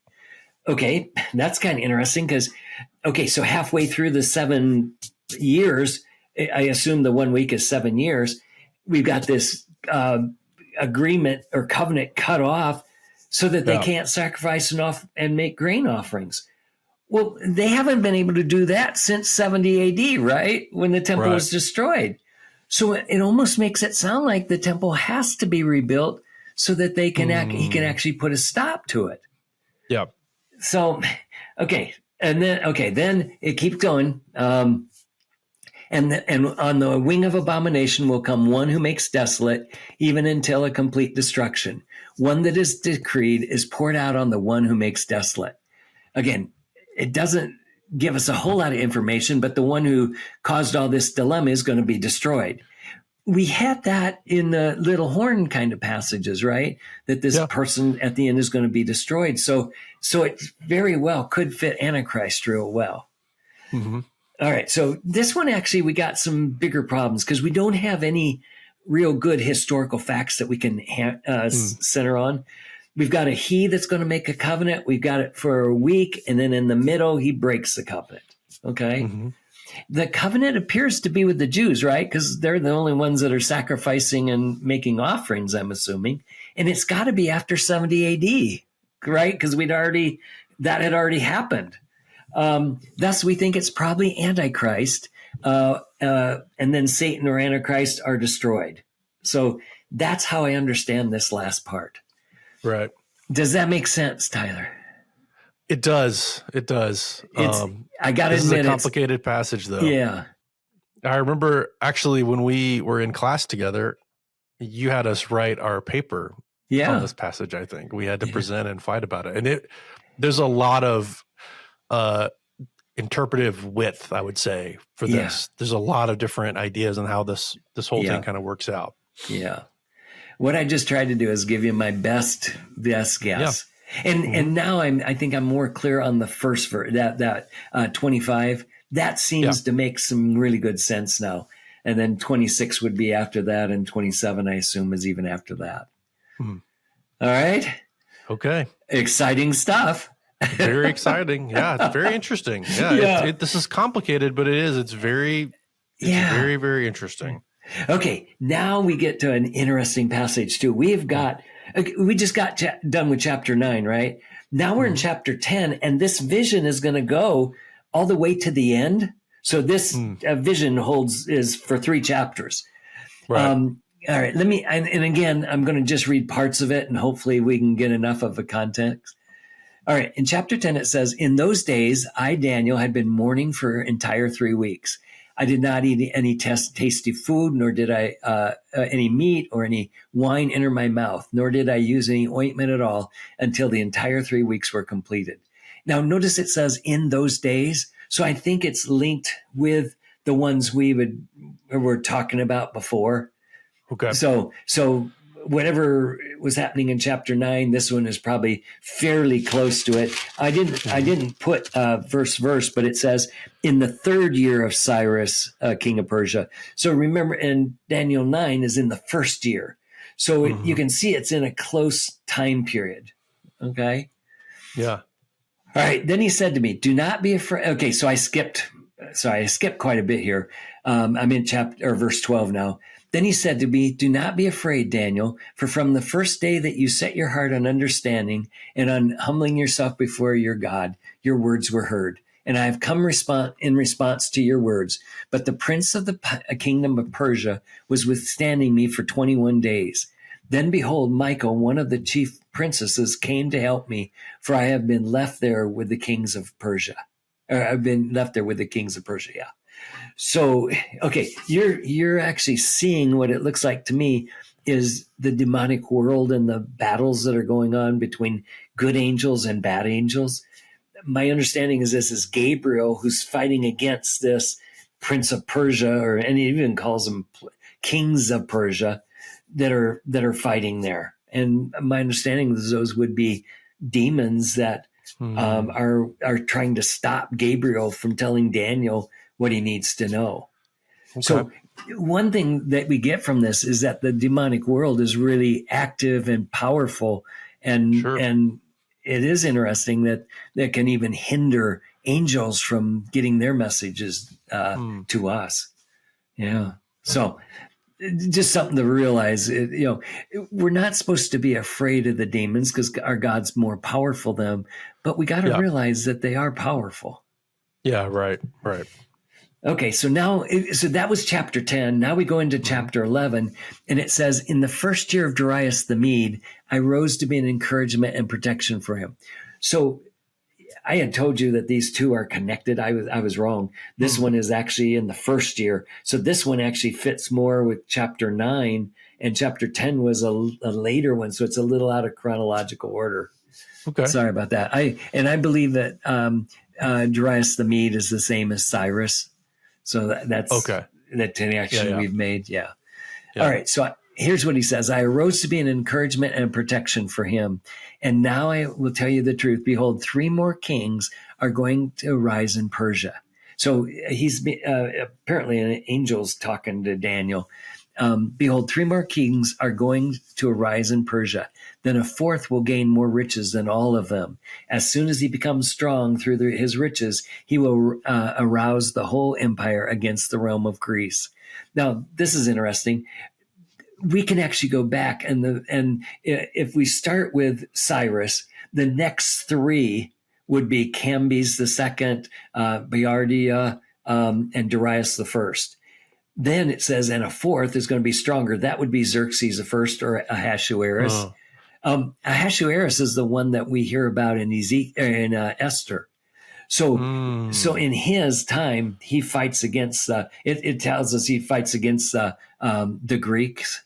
Okay. That's kind of interesting because, so halfway through the 7 years, I assume the 1 week is 7 years. We've got this agreement or covenant cut off so that they can't sacrifice and make grain offerings. Well, they haven't been able to do that since 70 AD, right? When the temple was destroyed. So it almost makes it sound like the temple has to be rebuilt so that they can he can actually put a stop to it. Yeah. So, then it keeps going. And on the wing of abomination will come one who makes desolate, even until a complete destruction. One that is decreed is poured out on the one who makes desolate. Again, it doesn't give us a whole lot of information, but the one who caused all this dilemma is going to be destroyed. We had that in the little horn kind of passages, right? That this person at the end is going to be destroyed. So it very well could fit Antichrist real well. Mm-hmm. All right. So this one, actually, we got some bigger problems because we don't have any real good historical facts that we can center on. We've got a he that's going to make a covenant. We've got it for a week. And then in the middle, he breaks the covenant. Okay. Mm-hmm. The covenant appears to be with the Jews, right? Because they're the only ones that are sacrificing and making offerings, I'm assuming. And it's got to be after 70 AD, right? Because that had already happened. Thus, we think it's probably Antichrist, and then Satan or Antichrist are destroyed. So that's how I understand this last part. Right. Does that make sense, Tyler? It does. It does. I got to admit, this is a complicated passage, though. Yeah. I remember actually when we were in class together, you had us write our paper on this passage. I think we had to present and fight about it, and there's a lot of interpretive width, I would say, for this. There's a lot of different ideas on how this whole thing kind of works out. Yeah. What I just tried to do is give you my best guess. Yeah. And now I think I'm more clear on the first verse, that 25. That seems to make some really good sense now. And then 26 would be after that, and 27, I assume, is even after that. Mm-hmm. All right. Okay. Exciting stuff. Very exciting. Yeah, it's very interesting. Yeah, this is complicated, but it's very, very, very interesting. Okay, now we get to an interesting passage too. We just got done with chapter 9, right? Now we're in chapter 10, and this vision is going to go all the way to the end. So this vision is for 3 chapters. Right. All right, and again, I'm going to just read parts of it, and hopefully we can get enough of a context. All right, in chapter 10, it says, "In those days, I, Daniel, had been mourning for entire 3 weeks. I did not eat any tasty food, nor did I any meat or any wine enter my mouth, nor did I use any ointment at all until the entire 3 weeks were completed." Now, notice it says "in those days," so I think it's linked with the ones we were talking about before. Okay. So whatever was happening in chapter 9, this one is probably fairly close to it. I didn't put verse, but it says in the 3rd year of Cyrus, king of Persia. So remember, in Daniel 9 is in the 1st year. So you can see it's in a close time period. Okay. Yeah. All right. Then he said to me, "Do not be afraid." Okay. So I skipped quite a bit here. I'm in verse 12 now. Then he said to me, "Do not be afraid, Daniel, for from the first day that you set your heart on understanding and on humbling yourself before your God, your words were heard. And I have come in response to your words. But the prince of the kingdom of Persia was withstanding me for 21 days. Then behold, Michael, one of the chief princesses, came to help me, for I have been left there with the kings of Persia." Or I've been left there with the kings of Persia, yeah. So, okay, you're actually seeing what it looks like to me is the demonic world and the battles that are going on between good angels and bad angels. My understanding is this is Gabriel who's fighting against this prince of Persia, and he even calls them kings of Persia that are fighting there. And my understanding is those would be demons that are trying to stop Gabriel from telling Daniel what he needs to know. Okay. So one thing that we get from this is that the demonic world is really active and powerful, and it is interesting that can even hinder angels from getting their messages to us. Yeah. So just something to realize, we're not supposed to be afraid of the demons because our God's more powerful than them, but we got to realize that they are powerful. Yeah, right. Okay, so that was chapter 10. Now we go into chapter 11, and it says, "In the 1st year of Darius the Mede, I rose to be an encouragement and protection for him." So I had told you that these two are connected. I was wrong. This one is actually in the 1st year. So this one actually fits more with chapter 9, and chapter 10 was a later one. So it's a little out of chronological order. Okay. Sorry about that. I believe that Darius the Mede is the same as Cyrus. So that's okay. That connection we've made. Yeah. All right. So here's what he says. "I arose to be an encouragement and protection for him. And now I will tell you the truth. Behold, 3 more kings are going to arise in Persia." So he's apparently an angel's talking to Daniel. "Behold, 3 more kings are going to arise in Persia. Then a 4th will gain more riches than all of them. As soon as he becomes strong through his riches, he will arouse the whole empire against the realm of Greece." Now, this is interesting. We can actually go back, and if we start with Cyrus, the next 3 would be Cambyses the second, Beardia, and Darius the first. Then it says, and a 4th is going to be stronger. That would be Xerxes the first or Ahasuerus. Ahasuerus is the one that we hear about in Esther. So in his time, he fights against. It tells us he fights against the Greeks.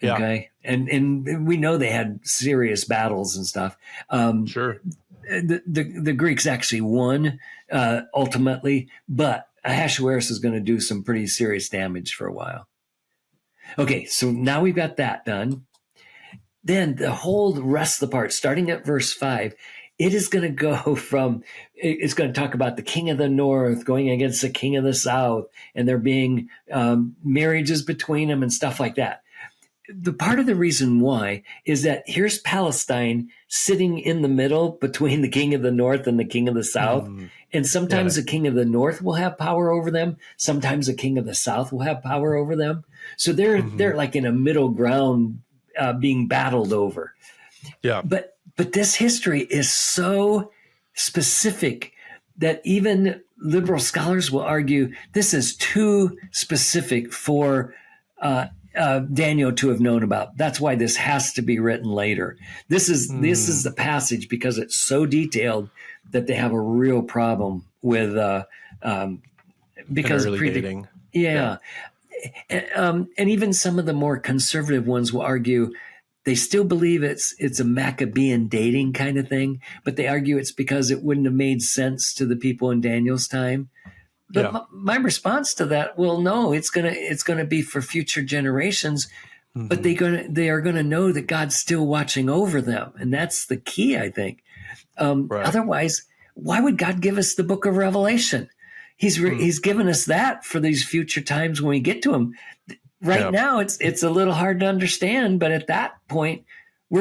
Yeah. Okay, and we know they had serious battles and stuff. The Greeks actually won ultimately, but Ahasuerus is going to do some pretty serious damage for a while. Okay, so now we've got that done. Then the whole rest of the part, starting at verse 5, it is going to go from, it's going to talk about the king of the north going against the king of the south, and there being marriages between them and stuff like that. The part of the reason why is that here's Palestine sitting in the middle between the king of the north and the king of the south. And sometimes the king of the north will have power over them. Sometimes the king of the south will have power over them. So they're like in a middle ground being battled over. Yeah. But this history is so specific that even liberal scholars will argue this is too specific for Daniel to have known about. That's why this has to be written later. This is the passage, because it's so detailed that they have a real problem with because early dating. Yeah. And even some of the more conservative ones will argue they still believe it's a Maccabean dating kind of thing, but they argue it's because it wouldn't have made sense to the people in Daniel's time. But my response to that, well, no, it's gonna be for future generations, but they are gonna know that God's still watching over them, and that's the key, I think. Otherwise, why would God give us the Book of Revelation? He's given us that for these future times when we get to Him. Right now, it's a little hard to understand, but at that point, we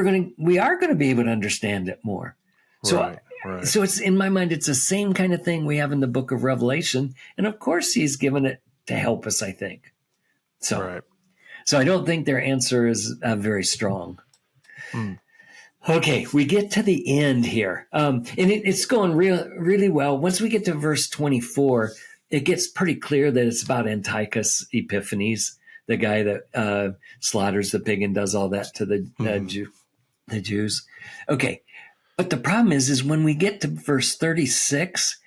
are gonna be able to understand it more. So. Right. So it's, in my mind, it's the same kind of thing we have in the Book of Revelation, and of course, He's given it to help us, I think. So I don't think their answer is very strong. Okay, we get to the end here, and it's going really well. Once we get to verse 24, it gets pretty clear that it's about Antiochus Epiphanes, the guy that slaughters the pig and does all that to the Jews. Okay. But the problem is when we get to verse 36,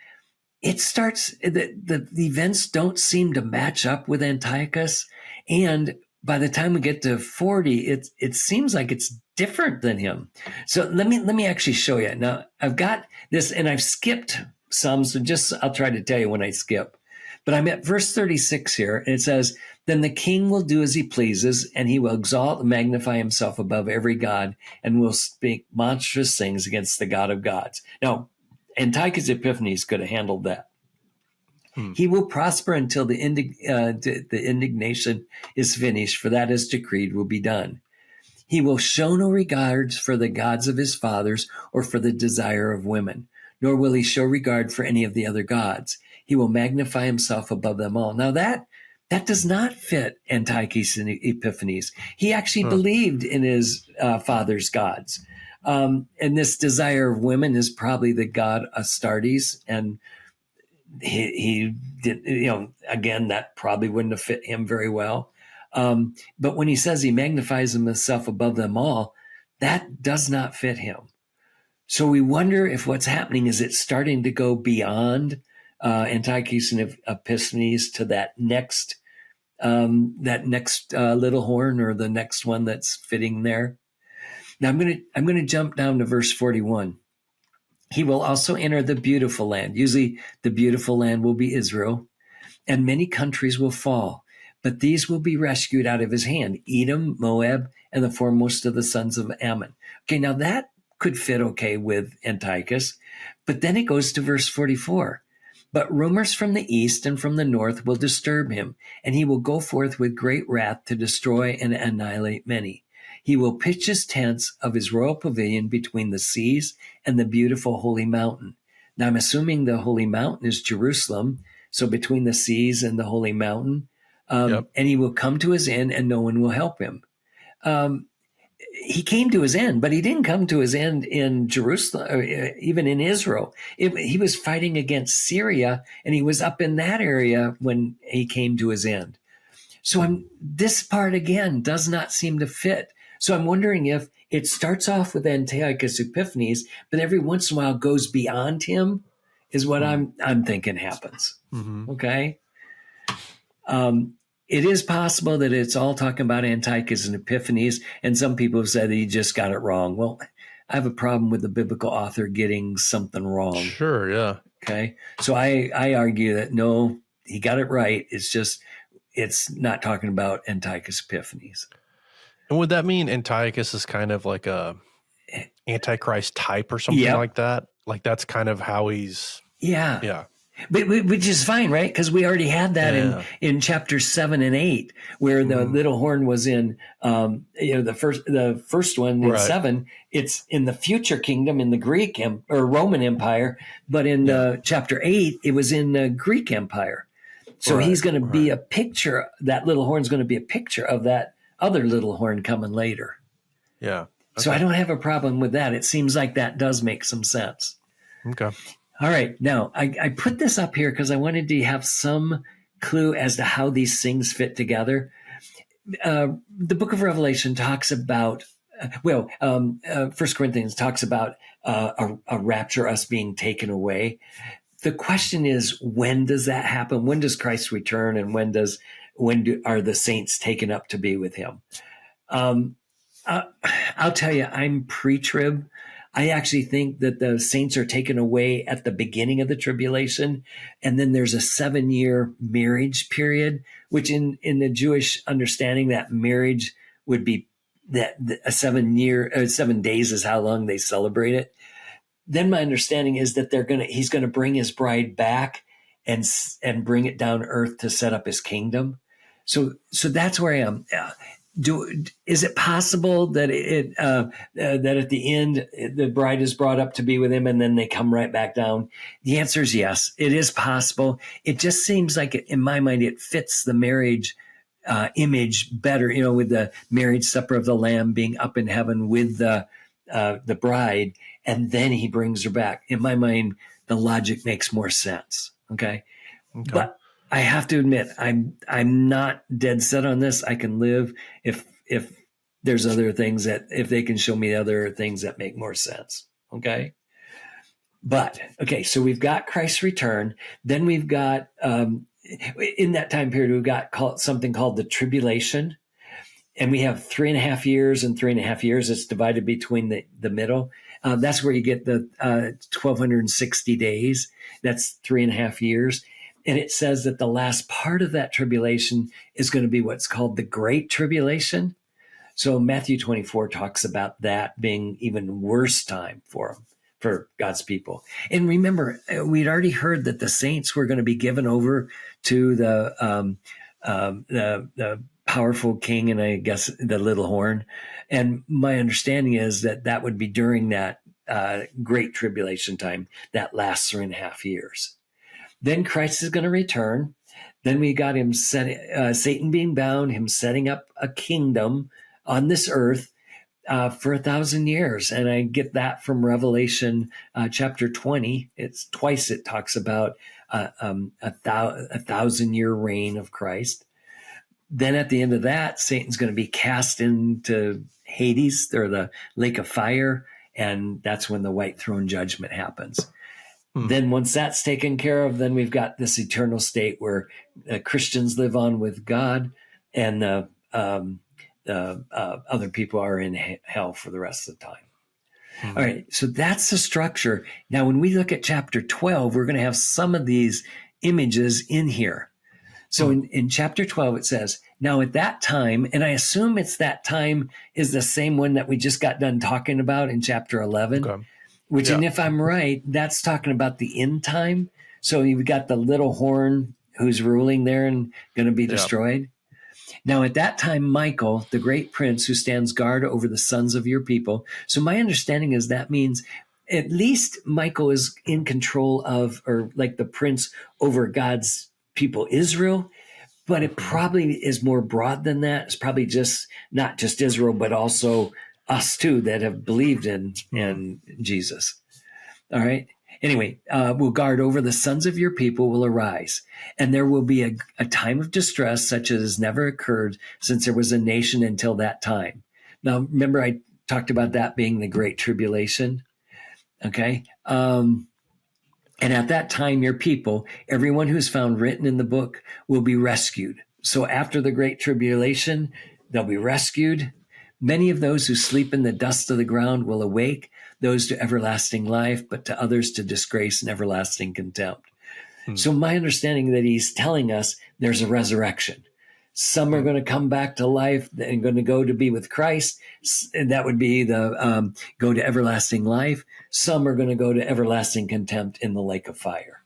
it starts, the events don't seem to match up with Antiochus. And by the time we get to 40, it seems like it's different than him. So let me actually show you. Now, I've got this, and I've skipped some, so I'll try to tell you when I skip. But I'm at verse 36 here, and it says, "Then the king will do as he pleases, and he will exalt and magnify himself above every god, and will speak monstrous things against the God of gods." Now, Antiochus Epiphanes could have handled that. He will prosper until the indignation is finished, for that is decreed will be done. He will show no regards for the gods of his fathers or for the desire of women, nor will he show regard for any of the other gods. He will magnify himself above them all. Now that does not fit Antiochus Epiphanes. He actually believed in his father's gods. And this desire of women is probably the god Astartes. And he did, again, that probably wouldn't have fit him very well. But when he says he magnifies himself above them all, that does not fit him. So we wonder if what's happening is it's starting to go beyond Antiochus and Epiphanes to that next little horn, or the next one that's fitting there. Now I'm going to jump down to verse 41. He will also enter the beautiful land. Usually the beautiful land will be Israel, and many countries will fall, but these will be rescued out of his hand: Edom, Moab, and the foremost of the sons of Ammon. Okay, now that could fit okay with Antiochus, but then it goes to verse 44. But rumors from the east and from the north will disturb him, and he will go forth with great wrath to destroy and annihilate many. He will pitch his tents of his royal pavilion between the seas and the beautiful holy mountain. Now I'm assuming the holy mountain is Jerusalem, so between the seas and the holy mountain, and he will come to his end, and no one will help him. He came to his end, but he didn't come to his end in Jerusalem, or even in Israel. He was fighting against Syria, and he was up in that area when he came to his end. So this part, again, does not seem to fit. So I'm wondering if it starts off with Antiochus Epiphanes, but every once in a while goes beyond him, is what I'm thinking happens. Okay? It is possible that it's all talking about Antiochus and Epiphanes, and some people have said that he just got it wrong. Well, I have a problem with the biblical author getting something wrong. Sure, yeah. Okay, so I argue that no, he got it right. It's just, it's not talking about Antiochus Epiphanes. And would that mean Antiochus is kind of like a Antichrist type or something like that? Like that's kind of how he's... Yeah. But, which is fine, right? Because we already had that in chapters 7 and 8, where the little horn was in, the first one in 7. It's in the future kingdom in the Greek or Roman Empire, but in chapter 8, it was in the Greek Empire. So he's going to be a picture. That little horn's going to be a picture of that other little horn coming later. Yeah. Okay. So I don't have a problem with that. It seems like that does make some sense. Okay. All right. Now, I put this up here because I wanted to have some clue as to how these things fit together. The book of Revelation talks about, 1 Corinthians talks about a rapture, us being taken away. The question is, when does that happen? When does Christ return, and are the saints taken up to be with him? I'll tell you, I'm pre-trib. I actually think that the saints are taken away at the beginning of the tribulation, and then there's a 7-year marriage period, which in the Jewish understanding, that marriage would be that a 7 days is how long they celebrate it. Then my understanding is that he's gonna bring his bride back and bring it down earth to set up his kingdom. So that's where I am. Is it possible that that at the end the bride is brought up to be with him and then they come right back down? The answer is yes. It is possible. It just seems like, in my mind, it fits the marriage image better. With the marriage supper of the Lamb being up in heaven with the bride, and then he brings her back. In my mind, the logic makes more sense. Okay. But I have to admit, I'm not dead set on this. I can live if there's other things if they can show me other things that make more sense. Okay. But okay, so we've got Christ's return. Then we've got in that time period, we've got something called the tribulation, and we have 3.5 years and 3.5 years. It's divided between the middle. That's where you get the 1,260 days. That's 3.5 years. And it says that the last part of that tribulation is going to be what's called the Great Tribulation. So Matthew 24 talks about that being even worse time for God's people. And remember, we'd already heard that the saints were going to be given over to the powerful king, and I guess the little horn. And my understanding is that would be during that Great Tribulation time, that last 3.5 years. Then Christ is going to return. Then we got him Satan being bound, him setting up a kingdom on this earth for 1,000 years. And I get that from Revelation chapter 20. It's twice it talks about a 1,000-year reign of Christ. Then at the end of that, Satan's going to be cast into Hades, or the lake of fire. And that's when the white throne judgment happens. Then once that's taken care of, then we've got this eternal state where Christians live on with God, and the other people are in hell for the rest of the time. All right, so that's the structure. Now, when we look at chapter 12, we're going to have some of these images in here. So in chapter 12, it says, now at that time, and I assume it's that time is the same one that we just got done talking about in chapter 11. Okay. Which, and if I'm right, that's talking about the end time. So you've got the little horn who's ruling there and going to be destroyed. Now, at that time, Michael, the great prince who stands guard over the sons of your people. So my understanding is that means at least Michael is in control of, or like the prince over God's people, Israel. But it probably is more broad than that. It's probably just not just Israel, but also us too, that have believed in Jesus. All right. Anyway, will guard over the sons of your people will arise, and there will be a time of distress such as has never occurred since there was a nation until that time. Now, remember, I talked about that being the Great Tribulation. Okay. And at that time, your people, everyone who's found written in the book, will be rescued. So after the Great Tribulation, they'll be rescued. Many of those who sleep in the dust of the ground will awake, those to everlasting life, but to others to disgrace and everlasting contempt. So my understanding that he's telling us there's a resurrection. Some are going to come back to life and going to go to be with Christ. And that would be the go to everlasting life. Some are going to go to everlasting contempt in the lake of fire.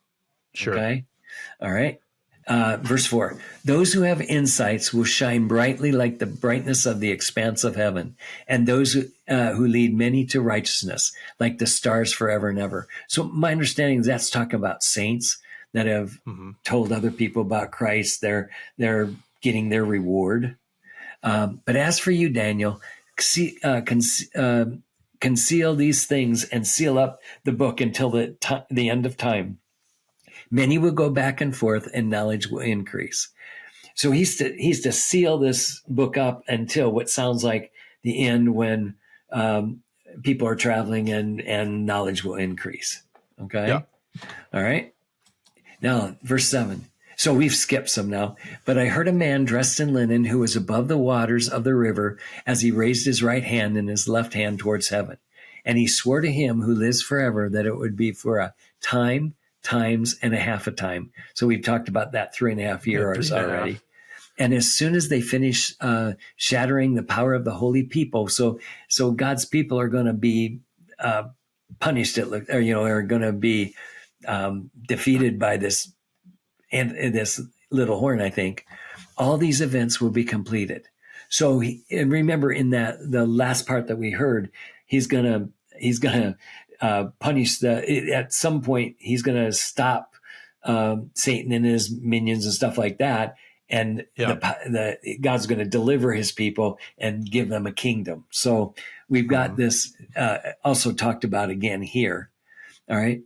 Sure. Okay. All right. Verse 4, those who have insights will shine brightly like the brightness of the expanse of heaven, and those who lead many to righteousness like the stars forever and ever. So my understanding is that's talking about saints that have told other people about Christ. They're getting their reward. But as for you, Daniel, conceal these things and seal up the book until the end of time. Many will go back and forth, and knowledge will increase. So he's to seal this book up until what sounds like the end, when people are traveling and knowledge will increase. Okay. Yeah. All right. Now, verse 7. So we've skipped some now. But I heard a man dressed in linen who was above the waters of the river as he raised his right hand and his left hand towards heaven. And he swore to him who lives forever that it would be for a time, times, and a half a time. So we've talked about that 3.5 years already. And as soon as they finish shattering the power of the holy people, so God's people are going to be punished, are going to be defeated by this little horn, I think. All these events will be completed. So and remember, in the last part that we heard, he's gonna punish at some point. He's gonna stop Satan and his minions and stuff like that, and God's going to deliver his people and give them a kingdom. So we've got this also talked about again here. All right.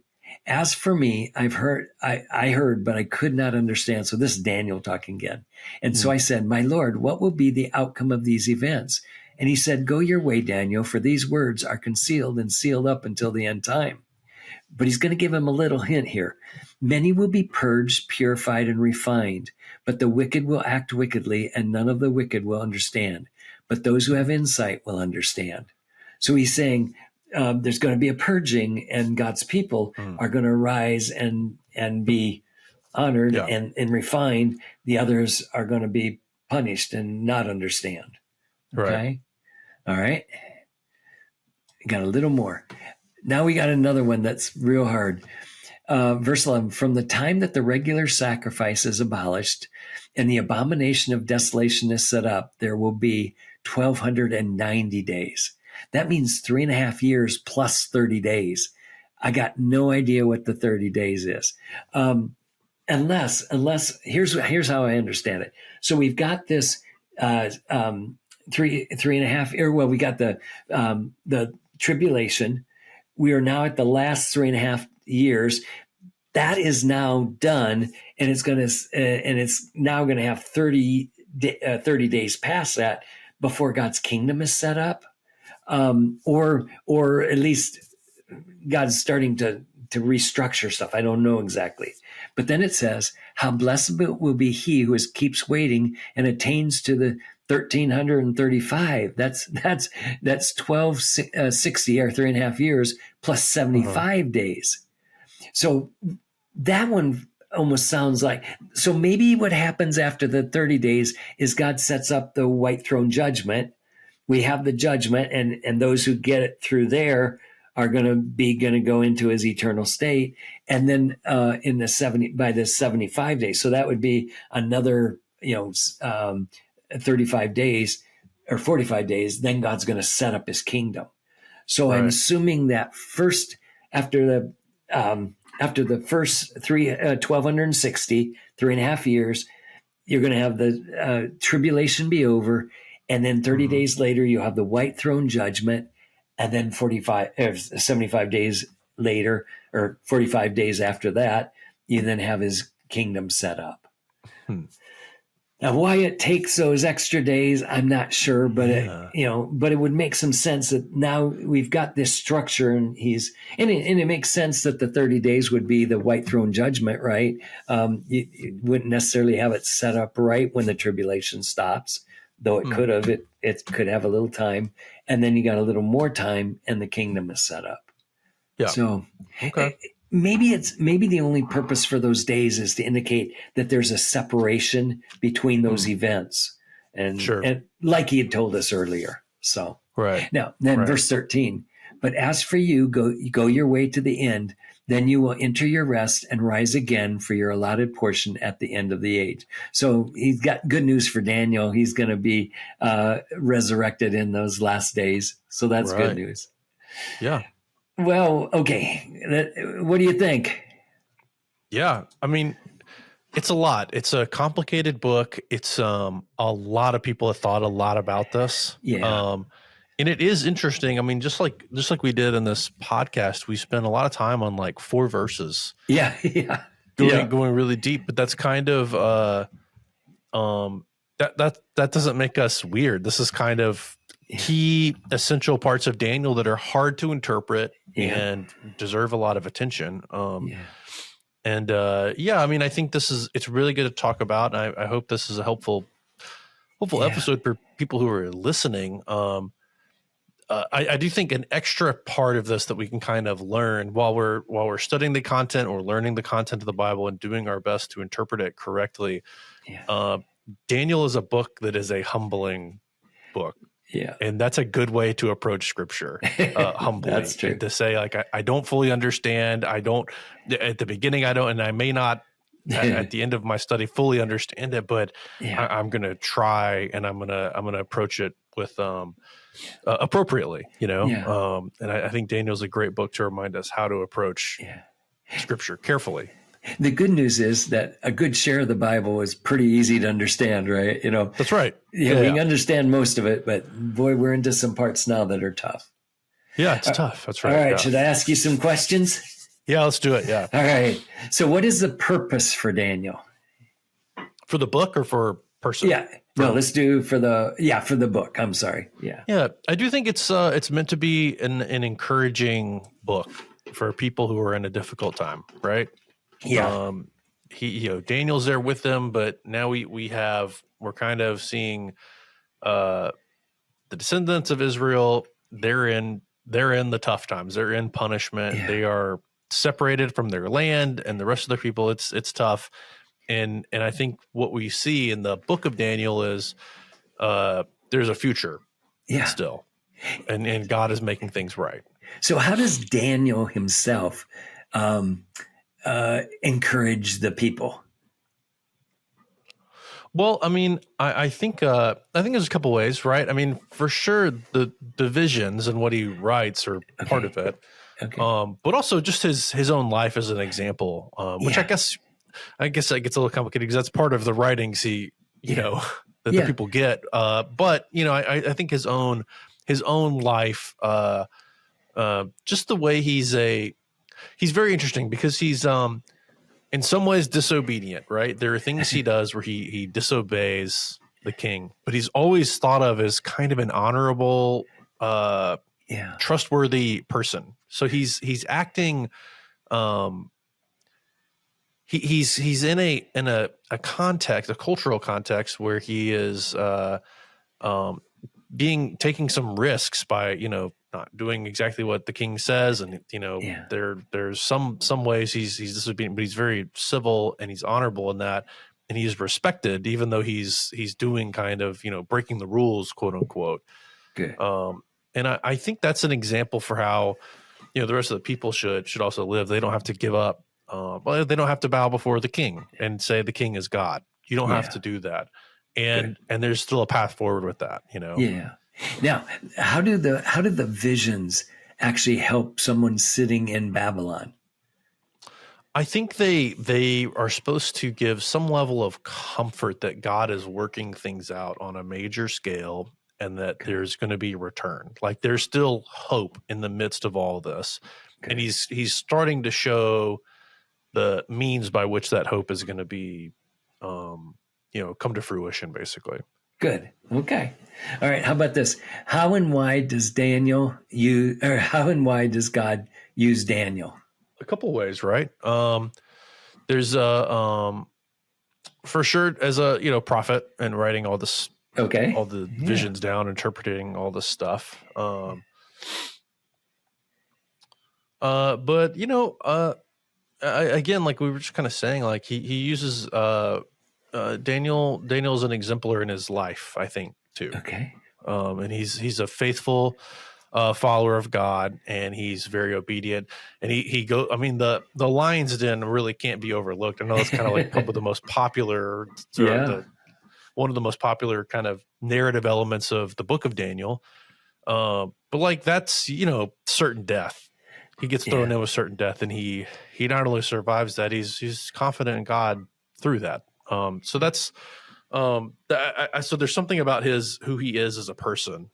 As for me, I heard, but I could not understand. So this is Daniel talking again. And so I said, my Lord, what will be the outcome of these events? And he said, go your way, Daniel, for these words are concealed and sealed up until the end time. But he's going to give him a little hint here. Many will be purged, purified, and refined, but the wicked will act wickedly, and none of the wicked will understand. But those who have insight will understand. So he's saying there's going to be a purging, and God's people are going to rise and be honored and refined. The others are going to be punished and not understand. Okay? Right. All right. Got a little more. Now we got another one that's real hard. Verse 11, from the time that the regular sacrifice is abolished and the abomination of desolation is set up, there will be 1,290 days. That means 3.5 years plus 30 days. I got no idea what the 30 days is. Unless here's how I understand it. So we've got this 3.5, well, we got the tribulation. We are now at the last 3.5 years. That is now done, and it's now going to have 30 days past that before God's kingdom is set up, or at least God's starting to restructure stuff. I don't know exactly, but then it says, "How blessed will be he who keeps waiting and attains to the 1,335. That's 1260 or 3.5 years plus 75 days. So that one almost sounds like, so maybe what happens after the 30 days is God sets up the white throne judgment. We have the judgment, and those who get it through there are going to go into his eternal state. And then by the 75 days. So that would be another, 35 dath or 45 days, then God's going to set up his kingdom. So I'm assuming that first, after the first 1,260, 3.5 years, you're going to have the tribulation be over. And then 30 days later, you'll have the white throne judgment. And then 75 days later, or 45 days after that, you then have his kingdom set up. Now, why it takes those extra days, I'm not sure, but but it would make some sense that now we've got this structure, and it makes sense that the 30 days would be the white throne judgment, right? You wouldn't necessarily have it set up right when the tribulation stops, though it could have. It could have a little time, and then you got a little more time, and the kingdom is set up. Yeah. So, okay. Maybe the only purpose for those days is to indicate that there's a separation between those events, and like he had told us earlier. So now, then verse 13. But as for you, go your way to the end. Then you will enter your rest and rise again for your allotted portion at the end of the age. So he's got good news for Daniel. He's going to be resurrected in those last days. So that's good news. Yeah. Well, okay. What do you think? Yeah. I mean, it's a lot. It's a complicated book. It's a lot of people have thought a lot about this. Yeah. And it is interesting. I mean, just like we did in this podcast, we spent a lot of time on like 4 verses Yeah. Yeah. going really deep, but that's kind of that doesn't make us weird. This is kind of key essential parts of Daniel that are hard to interpret and deserve a lot of attention. And I mean, I think it's really good to talk about. And I hope this is a helpful episode for people who are listening. I do think an extra part of this that we can kind of learn while we're studying the content or learning the content of the Bible and doing our best to interpret it correctly. Daniel is a book that is a humbling book. Yeah. And that's a good way to approach scripture, humbly. That's true. To say, like, I don't fully understand. I don't, at the beginning, I don't, and I may not at the end of my study fully understand it, but I'm going to try, and I'm going to approach it with, appropriately, you know? And I think Daniel's a great book to remind us how to approach scripture carefully. The good news is that a good share of the Bible is pretty easy to understand, right? You know, that's right. We can understand most of it, but boy, we're into some parts now that are tough. Yeah, it's tough. That's right. All right. Should I ask you some questions? Yeah, let's do it. Yeah. All right. So what is the purpose for Daniel? For the book or for person? Yeah. No, let's do for the book. I'm sorry. Yeah. Yeah. I do think it's meant to be an encouraging book for people who are in a difficult time, right? Yeah. Daniel's there with them, but now we're kind of seeing the descendants of Israel. They're in the tough times. They're in punishment. Yeah. They are separated from their land and the rest of the people. It's tough. And I think what we see in the book of Daniel is there's a future still. And God is making things right. So how does Daniel himself encourage the people? Well, I mean, I think there's a couple ways, right? I mean, for sure, the visions and what he writes are part of it, but also just his own life as an example, which I guess that gets a little complicated because that's part of the writings the people get. But I think his own life, just the way he's very interesting because he's in some ways disobedient, right? There are things he does where he disobeys the king, but he's always thought of as kind of an honorable, trustworthy person. So he's acting, he's in a context, a cultural context where he is taking some risks by not doing exactly what the king says, and there's some ways he's disobedient, but he's very civil and he's honorable in that, and he's respected even though he's doing kind of breaking the rules, quote unquote. Good. And I think that's an example for how the rest of the people should also live. They don't have to give up. They don't have to bow before the king and say the king is God. You don't have to do that, and there's still a path forward with that. Yeah. Now, how do the visions actually help someone sitting in Babylon? I think they are supposed to give some level of comfort that God is working things out on a major scale and that there's going to be return. Like there's still hope in the midst of all this. And he's starting to show the means by which that hope is going to be, come to fruition, basically. Good. Okay. All right. How about this? How and why does God use Daniel? A couple ways, right? There's for sure as a prophet and writing all this, all the visions down, interpreting all this stuff. But again, like we were just kind of saying, like he uses Daniel's an exemplar in his life, I think, too. Okay. And he's a faithful follower of God, and he's very obedient. And the lion's den really can't be overlooked. I know it's kind of like probably the most popular, one of the most popular kind of narrative elements of the book of Daniel. But like that's certain death. He gets thrown in with certain death, and he not only survives that, he's confident in God through that. So that's so there's something about who he is as a person,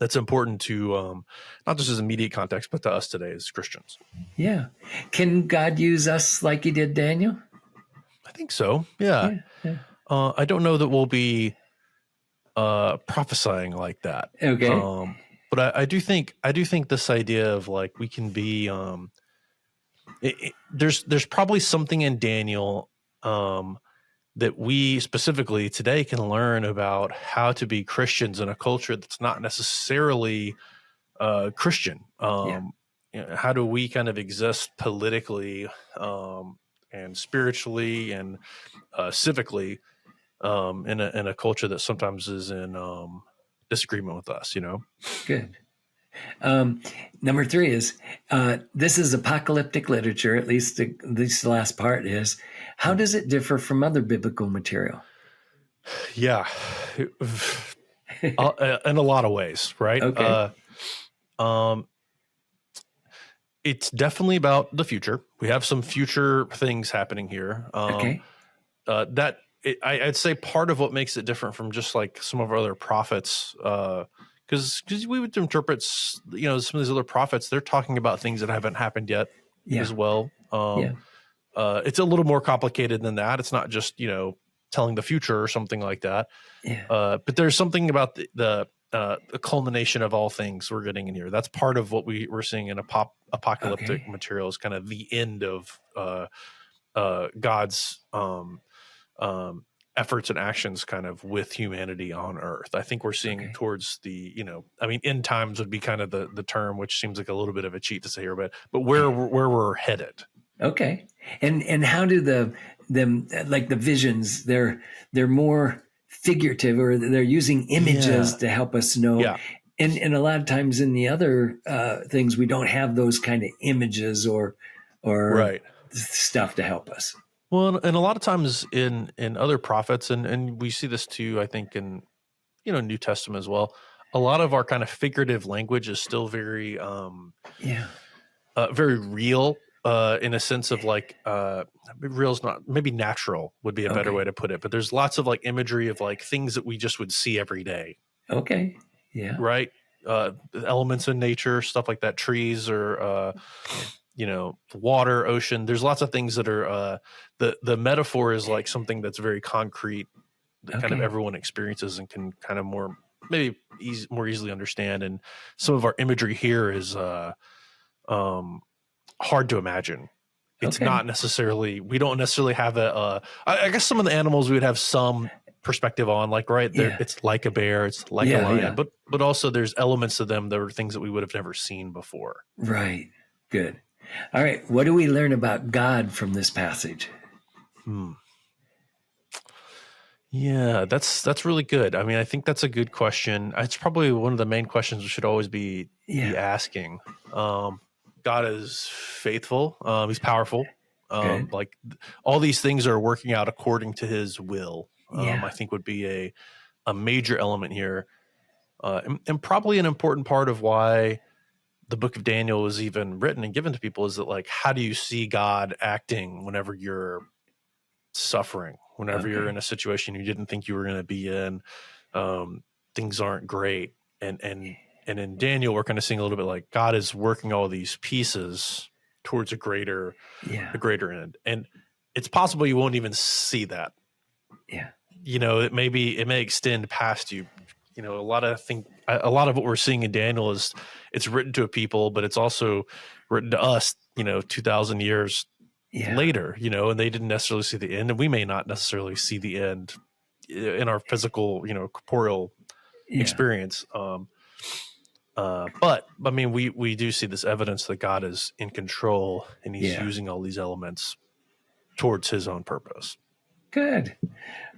that's important to not just as immediate context, but to us today as Christians. Yeah. Can God use us like he did Daniel? I think so. Yeah. Yeah. I don't know that we'll be prophesying like that. Okay. But I do think this idea of like we can be there's probably something in Daniel that we specifically today can learn about how to be Christians in a culture that's not necessarily Christian. How do we kind of exist politically and spiritually and civically in a culture that sometimes is in disagreement with us? Good. Number 3 is this is apocalyptic literature. At least the last part is. How does it differ from other biblical material? Yeah, in a lot of ways, right? Okay. It's definitely about the future. We have some future things happening here. Okay. I'd say part of what makes it different from just like some of our other prophets, because we would interpret, some of these other prophets, they're talking about things that haven't happened yet as well. It's a little more complicated than that. It's not just, telling the future or something like that. Yeah. But there's something about the culmination of all things we're getting in here. That's part of what we're seeing in apocalyptic material is kind of the end of God's efforts and actions kind of with humanity on earth. I think we're seeing towards the, end times would be kind of the term, which seems like a little bit of a cheat to say here, but where we're headed. Okay. And how do the visions, they're more figurative, or they're using images to help us know. Yeah. And a lot of times in the other things, we don't have those kind of images or stuff to help us. Well, and a lot of times in other prophets, and we see this too, I think in, New Testament as well, a lot of our kind of figurative language is still very, very real in a sense of like, real's not, maybe natural would be a better way to put it, but there's lots of like imagery of like things that we just would see every day. Okay. Yeah. Right. Elements in nature, stuff like that, trees or, water, ocean. There's lots of things that are the metaphor is like something that's very concrete that kind of everyone experiences and can kind of more easily understand. And some of our imagery here is hard to imagine. It's not necessarily, we don't necessarily have I guess some of the animals we would have some perspective on, like, it's like a bear, it's like a lion, but also there's elements of them that are things that we would have never seen before. Right. Good. All right. What do we learn about God from this passage? Yeah, that's really good. I mean, I think that's a good question. It's probably one of the main questions we should always be asking. God is faithful. He's powerful. Like all these things are working out according to his will. I think would be a major element here. And probably an important part of why the book of Daniel was even written and given to people is that, like, how do you see God acting whenever you're suffering, whenever you're in a situation you didn't think you were going to be in, things aren't great. And in Daniel, we're kind of seeing a little bit like God is working all these pieces towards a greater end. And it's possible you won't even see that. Yeah. It may extend past you. A lot of what we're seeing in Daniel is it's written to a people, but it's also written to us, 2,000 years later, and they didn't necessarily see the end, and we may not necessarily see the end in our physical, corporeal experience. But I mean, we do see this evidence that God is in control and he's using all these elements towards his own purpose. Good.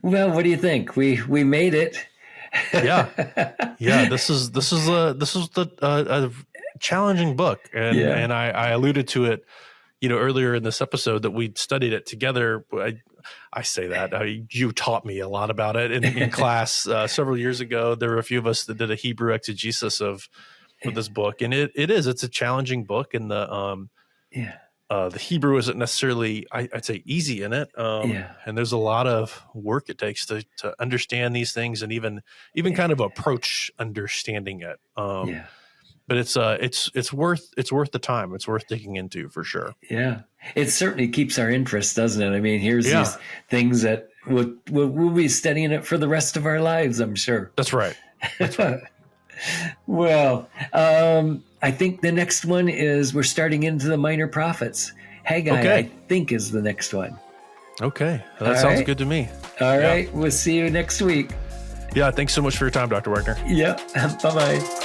Well, what do you think? We made it. Yeah. This is a challenging book, and I alluded to it, earlier in this episode that we studied it together. I say that you taught me a lot about it in class several years ago. There were a few of us that did a Hebrew exegesis of this book, and it's a challenging book, and The Hebrew isn't necessarily, I'd say, easy in it. And there's a lot of work it takes to understand these things and even kind of approach understanding it. But it's worth the time. It's worth digging into for sure. Yeah, it certainly keeps our interest, doesn't it? I mean, here's these things that we'll be studying it for the rest of our lives, I'm sure. That's right. Well, I think the next one is we're starting into the minor prophets. Haggai, I think, is the next one. Okay. That sounds good to me. All right. We'll see you next week. Yeah. Thanks so much for your time, Dr. Wegner. Yeah. Bye-bye.